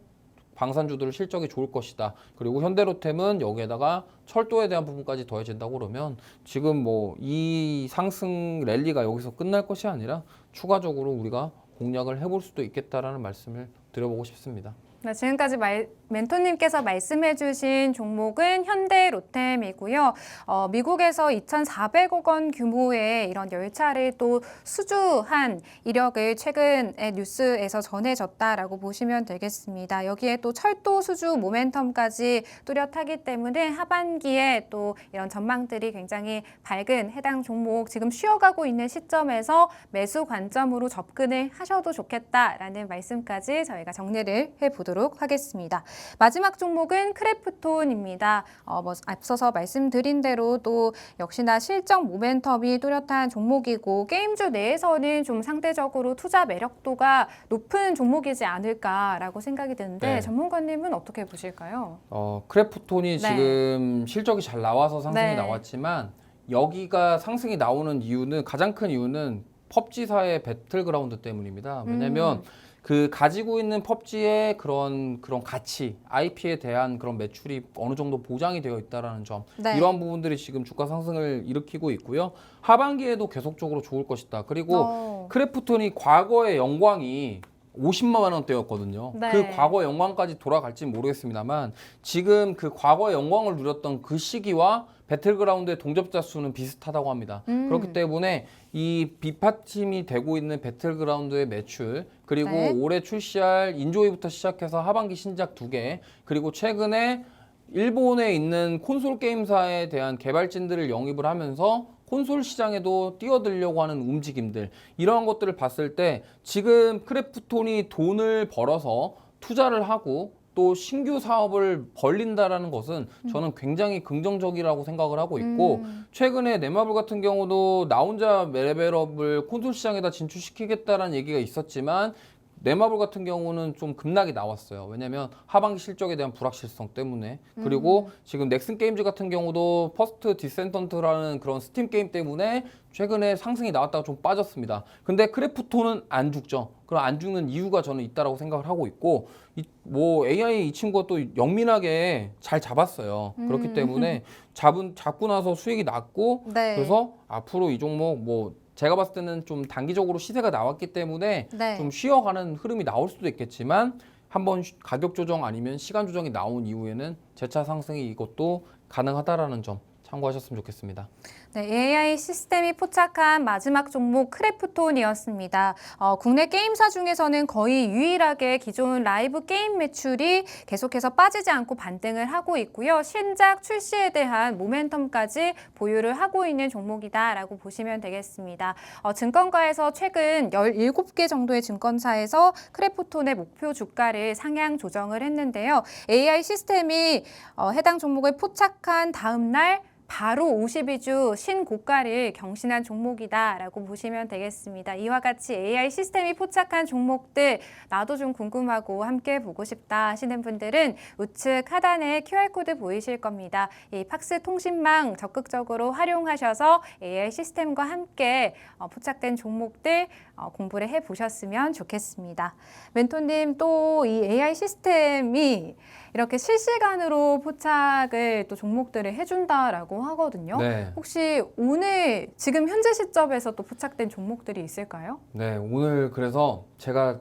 방산주들 실적이 좋을 것이다. 그리고 현대로템은 여기에다가 철도에 대한 부분까지 더해진다고 그러면 지금 뭐 이 상승 랠리가 여기서 끝날 것이 아니라 추가적으로 우리가 공략을 해볼 수도 있겠다라는 말씀을 드려보고 싶습니다. 네, 지금까지 멘토님께서 말씀해주신 종목은 현대로템이고요. 미국에서 2,400억 원 규모의 이런 열차를 또 수주한 이력을 최근에 뉴스에서 전해졌다라고 보시면 되겠습니다. 여기에 또 철도 수주 모멘텀까지 뚜렷하기 때문에 하반기에 또 이런 전망들이 굉장히 밝은 해당 종목 지금 쉬어가고 있는 시점에서 매수 관점으로 접근을 하셔도 좋겠다라는 말씀까지 저희가 정리를 해보도록 하겠습니다. 마지막 종목은 크래프톤입니다. 앞서서 말씀드린 대로 또 역시나 실적 모멘텀이 뚜렷한 종목이고 게임주 내에서는 좀 상대적으로 투자 매력도가 높은 종목이지 않을까라고 생각이 드는데 네. 전문가님은 어떻게 보실까요? 크래프톤이 네. 지금 실적이 잘 나와서 상승이 네. 나왔지만 여기가 상승이 나오는 이유는 가장 큰 이유는 펍지사의 배틀그라운드 때문입니다. 왜냐하면 그 가지고 있는 펍지의 그런 가치, IP에 대한 그런 매출이 어느 정도 보장이 되어 있다라는 점, 네. 이러한 부분들이 지금 주가 상승을 일으키고 있고요. 하반기에도 계속적으로 좋을 것이다. 그리고 크래프톤이 과거의 영광이 50만 원대였거든요. 네. 그 과거 영광까지 돌아갈지 모르겠습니다만 지금 그 과거 영광을 누렸던 그 시기와 배틀그라운드의 동접자 수는 비슷하다고 합니다. 그렇기 때문에 이 비파팀이 되고 있는 배틀그라운드의 매출, 그리고 네. 올해 출시할 인조이부터 시작해서 하반기 신작 2개, 그리고 최근에 일본에 있는 콘솔 게임사에 대한 개발진들을 영입을 하면서 콘솔 시장에도 뛰어들려고 하는 움직임들, 이러한 것들을 봤을 때 지금 크래프톤이 돈을 벌어서 투자를 하고 또 신규 사업을 벌린다라는 것은 저는 굉장히 긍정적이라고 생각을 하고 있고, 최근에 넷마블 같은 경우도 나 혼자 레벨업을 콘솔 시장에다 진출시키겠다라는 얘기가 있었지만 넷마블 같은 경우는 좀 급락이 나왔어요. 왜냐하면 하반기 실적에 대한 불확실성 때문에. 그리고 지금 넥슨 게임즈 같은 경우도 퍼스트 디센던트라는 그런 스팀 게임 때문에 최근에 상승이 나왔다가 좀 빠졌습니다. 근데 크래프톤은 안 죽죠. 그럼 안 죽는 이유가 저는 있다라고 생각을 하고 있고, AI 이 친구가 또 영민하게 잘 잡았어요. 그렇기 때문에 잡고 나서 수익이 났고, 네. 그래서 앞으로 이 종목 제가 봤을 때는 좀 단기적으로 시세가 나왔기 때문에 네. 좀 쉬어가는 흐름이 나올 수도 있겠지만 한번 가격 조정 아니면 시간 조정이 나온 이후에는 재차 상승이 이것도 가능하다라는 점 참고하셨으면 좋겠습니다. 네, AI 시스템이 포착한 마지막 종목 크래프톤이었습니다. 국내 게임사 중에서는 거의 유일하게 기존 라이브 게임 매출이 계속해서 빠지지 않고 반등을 하고 있고요. 신작 출시에 대한 모멘텀까지 보유를 하고 있는 종목이다라고 보시면 되겠습니다. 증권가에서 최근 17개 정도의 증권사에서 크래프톤의 목표 주가를 상향 조정을 했는데요. AI 시스템이 해당 종목을 포착한 다음 날 바로 52주 신고가를 경신한 종목이다라고 보시면 되겠습니다. 이와 같이 AI 시스템이 포착한 종목들 나도 좀 궁금하고 함께 보고 싶다 하시는 분들은 우측 하단에 QR코드 보이실 겁니다. 이 팍스 통신망 적극적으로 활용하셔서 AI 시스템과 함께 포착된 종목들 공부를 해보셨으면 좋겠습니다. 멘토님, 또 이 AI 시스템이 이렇게 실시간으로 포착을 또 종목들을 해준다라고 하거든요. 네. 혹시 오늘 지금 현재 시점에서 또 포착된 종목들이 있을까요? 네, 오늘 그래서 제가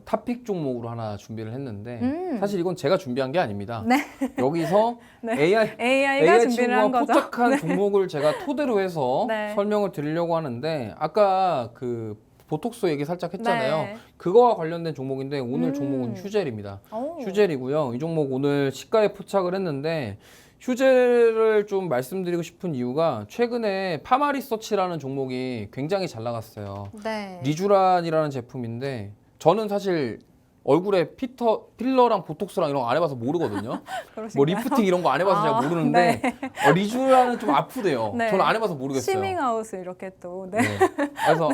탑픽 종목으로 하나 준비를 했는데 사실 이건 제가 준비한 게 아닙니다. 네. 여기서 네. AI가 AI가 준비를 한 친구가 거죠. 포착한 종목을 제가 토대로 해서 네. 설명을 드리려고 하는데, 아까 그 보톡스 얘기 살짝 했잖아요. 네. 그거와 관련된 종목인데 오늘 종목은 휴젤입니다. 오. 휴젤이고요. 이 종목 오늘 시가에 포착을 했는데, 휴젤을 좀 말씀드리고 싶은 이유가 최근에 파마리서치라는 종목이 굉장히 잘 나갔어요. 네. 리주란이라는 제품인데 저는 사실 얼굴에 필러랑 보톡스랑 이런 거 안 해봐서 모르거든요. 그러신가요? 리프팅 이런 거 안 해봐서 잘 모르는데 리주란은 좀 아프대요. 네. 저는 안 해봐서 모르겠어요. 시밍아웃을 이렇게 또. 네. 네. 그래서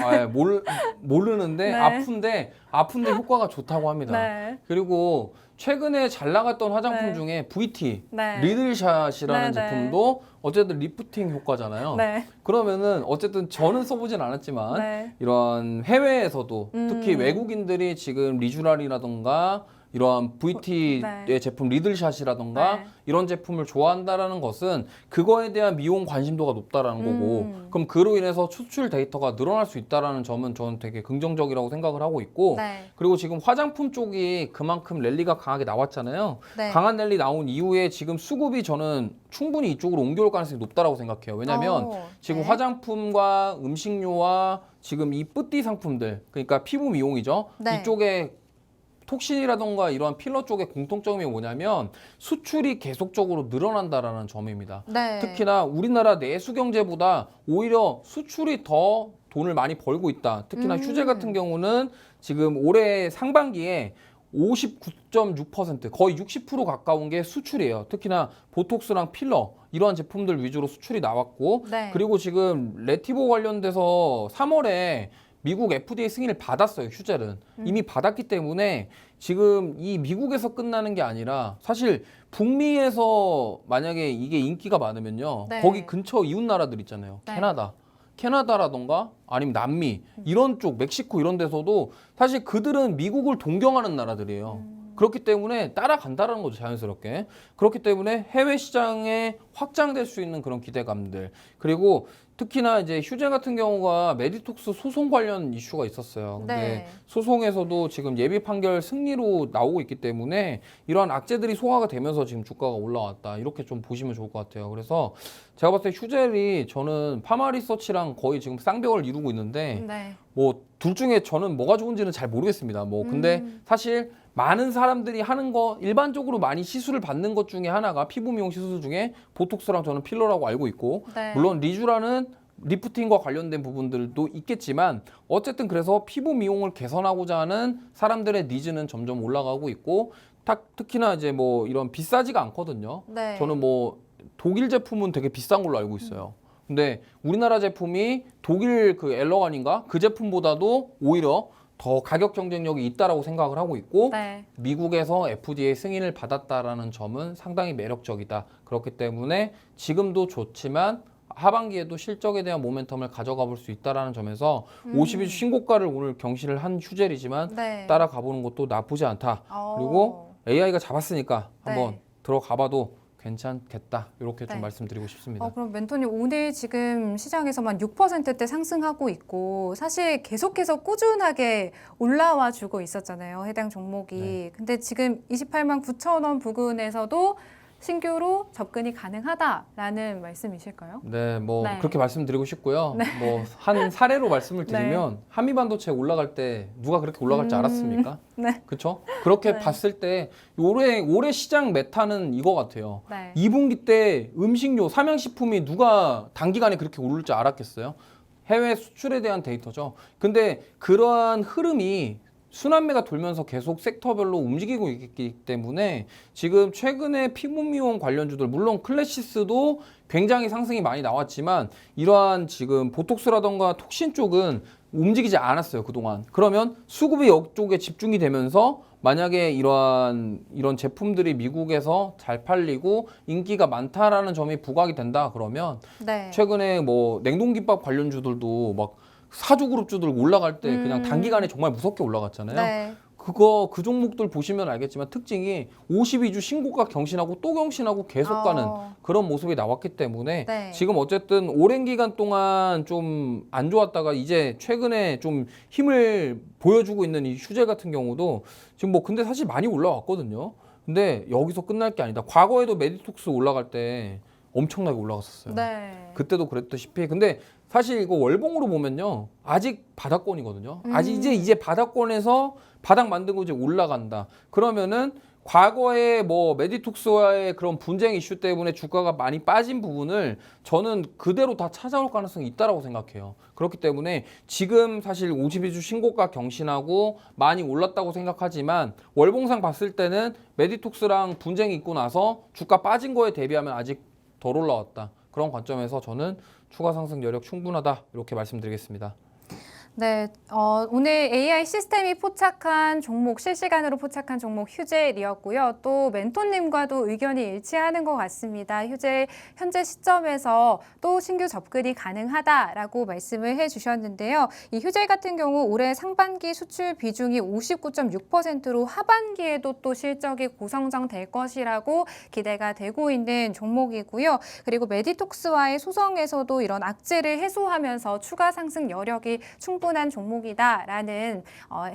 모르는데 네. 아픈데 효과가 좋다고 합니다. 네. 그리고 최근에 잘 나갔던 화장품 네. 중에 VT 네. 리들샷이라는 네, 네. 제품도 어쨌든 리프팅 효과잖아요. 네. 그러면은 어쨌든 저는 써보진 않았지만 네. 이런 해외에서도 특히 외국인들이 지금 리쥬랄이라던가 이러한 VT의 네. 제품 리들샷이라던가 네. 이런 제품을 좋아한다라는 것은 그거에 대한 미용 관심도가 높다라는 거고, 그럼 그로 인해서 수출 데이터가 늘어날 수 있다라는 점은 저는 되게 긍정적이라고 생각을 하고 있고, 네. 그리고 지금 화장품 쪽이 그만큼 랠리가 강하게 나왔잖아요. 네. 강한 랠리 나온 이후에 지금 수급이 저는 충분히 이쪽으로 옮겨올 가능성이 높다라고 생각해요. 왜냐하면 지금 네. 화장품과 음식료와 지금 이 뿌띠 상품들, 그러니까 피부 미용이죠. 네. 이쪽에 톡신이라던가 이러한 필러 쪽의 공통점이 뭐냐면 수출이 계속적으로 늘어난다라는 점입니다. 네. 특히나 우리나라 내수 경제보다 오히려 수출이 더 돈을 많이 벌고 있다. 특히나 휴재 같은 경우는 지금 올해 상반기에 59.6% 거의 60% 가까운 게 수출이에요. 특히나 보톡스랑 필러 이러한 제품들 위주로 수출이 나왔고 네. 그리고 지금 레티보 관련돼서 3월에 미국 FDA 승인을 받았어요. 휴젤은 이미 받았기 때문에 지금 이 미국에서 끝나는 게 아니라 사실 북미에서 만약에 이게 인기가 많으면요. 네. 거기 근처 이웃 나라들 있잖아요. 네. 캐나다라던가 아니면 남미 이런 쪽 멕시코 이런 데서도 사실 그들은 미국을 동경하는 나라들이에요. 그렇기 때문에 따라간다라는 거죠, 자연스럽게. 그렇기 때문에 해외 시장에 확장될 수 있는 그런 기대감들. 그리고 특히나 이제 휴젤 같은 경우가 메디톡스 소송 관련 이슈가 있었어요. 근데 네. 소송에서도 지금 예비 판결 승리로 나오고 있기 때문에 이러한 악재들이 소화가 되면서 지금 주가가 올라왔다. 이렇게 좀 보시면 좋을 것 같아요. 그래서 제가 봤을 때 휴젤이 저는 파마리서치랑 거의 지금 쌍벽을 이루고 있는데 네. 뭐 둘 중에 저는 뭐가 좋은지는 잘 모르겠습니다. 뭐 근데 사실 많은 사람들이 하는 거 일반적으로 많이 시술을 받는 것 중에 하나가 피부 미용 시술 중에 보톡스랑 저는 필러라고 알고 있고 네. 물론 리쥬라는 리프팅과 관련된 부분들도 있겠지만 어쨌든 그래서 피부 미용을 개선하고자 하는 사람들의 니즈는 점점 올라가고 있고 특히나 이제 뭐 이런 비싸지가 않거든요. 네. 저는 뭐 독일 제품은 되게 비싼 걸로 알고 있어요. 근데 우리나라 제품이 독일 그 엘러간인가 그 제품보다도 오히려 더 가격 경쟁력이 있다라고 생각을 하고 있고 네. 미국에서 FDA 승인을 받았다라는 점은 상당히 매력적이다. 그렇기 때문에 지금도 좋지만 하반기에도 실적에 대한 모멘텀을 가져가 볼 수 있다라는 점에서 52주 신고가를 오늘 경신을 한 휴젤이지만 네. 따라가 보는 것도 나쁘지 않다. 어. 그리고 AI가 잡았으니까 네. 한번 들어가 봐도 괜찮겠다. 이렇게 좀 네. 말씀드리고 싶습니다. 그럼 멘토님 오늘 지금 시장에서만 6%대 상승하고 있고 사실 계속해서 꾸준하게 올라와 주고 있었잖아요. 해당 종목이. 네. 근데 지금 28만 9천 원 부근에서도 신규로 접근이 가능하다라는 말씀이실까요? 네, 뭐 네. 그렇게 말씀드리고 싶고요. 뭐 한 사례로 말씀을 네. 드리면 한미반도체 올라갈 때 누가 그렇게 올라갈 줄 알았습니까? 네. 그렇죠? 그렇게 네. 봤을 때 올해 시장 메타는 이거 같아요. 네. 2분기 때 음식료, 삼양식품이 누가 단기간에 그렇게 오를 줄 알았겠어요? 해외 수출에 대한 데이터죠. 근데 그러한 흐름이 순환매가 돌면서 계속 섹터별로 움직이고 있기 때문에 지금 최근에 피부 미용 관련주들 물론 클래시스도 굉장히 상승이 많이 나왔지만 이러한 지금 보톡스라던가 톡신 쪽은 움직이지 않았어요 그동안. 그러면 수급이 이쪽에 집중이 되면서 만약에 이런 제품들이 미국에서 잘 팔리고 인기가 많다라는 점이 부각이 된다 그러면 네. 최근에 뭐 냉동김밥 관련주들도 막 사조그룹주들 올라갈 때 그냥 단기간에 정말 무섭게 올라갔잖아요. 네. 그 종목들 보시면 알겠지만 특징이 52주 신고가 경신하고 또 경신하고 계속 가는 그런 모습이 나왔기 때문에 네. 지금 어쨌든 오랜 기간 동안 좀 안 좋았다가 이제 최근에 좀 힘을 보여주고 있는 이 휴젤 같은 경우도 지금 뭐 근데 사실 많이 올라왔거든요. 근데 여기서 끝날 게 아니다. 과거에도 메디톡스 올라갈 때 엄청나게 올라갔었어요. 네. 그때도 그랬다시피 근데 사실 이거 월봉으로 보면요 아직 바닥권이거든요. 아직 이제 바닥권에서 바닥 만들고 이제 올라간다. 그러면은 과거에 뭐 메디톡스와의 그런 분쟁 이슈 때문에 주가가 많이 빠진 부분을 저는 그대로 다 찾아올 가능성이 있다라고 생각해요. 그렇기 때문에 지금 사실 52주 신고가 경신하고 많이 올랐다고 생각하지만 월봉상 봤을 때는 메디톡스랑 분쟁이 있고 나서 주가 빠진 거에 대비하면 아직 덜 올라왔다. 그런 관점에서 저는 추가 상승 여력 충분하다 이렇게 말씀드리겠습니다. 네, 오늘 AI 시스템이 포착한 종목, 실시간으로 포착한 종목 휴젤이었고요. 또 멘토님과도 의견이 일치하는 것 같습니다. 휴젤 현재 시점에서 또 신규 접근이 가능하다라고 말씀을 해주셨는데요. 이 휴젤 같은 경우 올해 상반기 수출 비중이 59.6%로 하반기에도 또 실적이 고성장될 것이라고 기대가 되고 있는 종목이고요. 그리고 메디톡스와의 소송에서도 이런 악재를 해소하면서 추가 상승 여력이 충분한 종목이다라는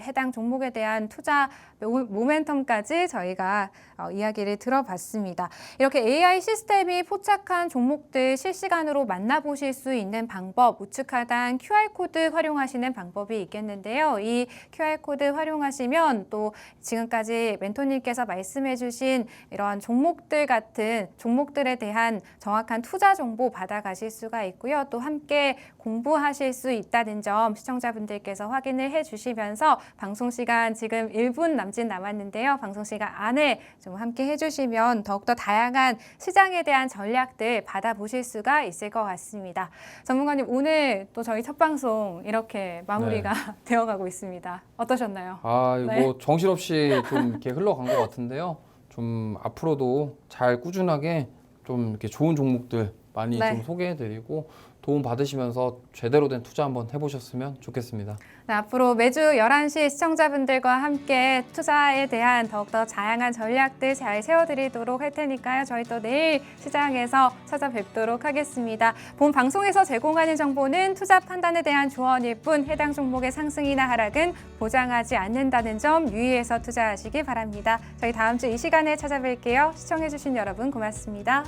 해당 종목에 대한 투자 모멘텀까지 저희가 이야기를 들어봤습니다. 이렇게 AI 시스템이 포착한 종목들 실시간으로 만나보실 수 있는 방법, 우측 하단 QR코드 활용하시는 방법이 있겠는데요. 이 QR코드 활용하시면 또 지금까지 멘토님께서 말씀해주신 이러한 종목들 같은 종목들에 대한 정확한 투자 정보 받아가실 수가 있고요. 또 함께 공부하실 수 있다는 점 시청자 시청자분들께서 확인을 해주시면서 방송 시간 지금 1분 남짓 남았는데요. 방송 시간 안에 좀 함께 해주시면 더욱더 다양한 시장에 대한 전략들 받아보실 수가 있을 것 같습니다. 전문가님, 오늘 또 저희 첫 방송 이렇게 마무리가 되어가고 있습니다. 어떠셨나요? 아, 네. 뭐 정신없이 좀 이렇게 흘러간 것 같은데요. 좀 앞으로도 잘 꾸준하게 좀 이렇게 좋은 종목들 많이 네. 좀 소개해드리고 도움 받으시면서 제대로 된 투자 한번 해보셨으면 좋겠습니다. 네, 앞으로 매주 11시 시청자분들과 함께 투자에 대한 더욱더 다양한 전략들 잘 세워드리도록 할 테니까요. 저희 또 내일 시장에서 찾아뵙도록 하겠습니다. 본 방송에서 제공하는 정보는 투자 판단에 대한 조언일 뿐 해당 종목의 상승이나 하락은 보장하지 않는다는 점 유의해서 투자하시기 바랍니다. 저희 다음 주 이 시간에 찾아뵐게요. 시청해주신 여러분 고맙습니다.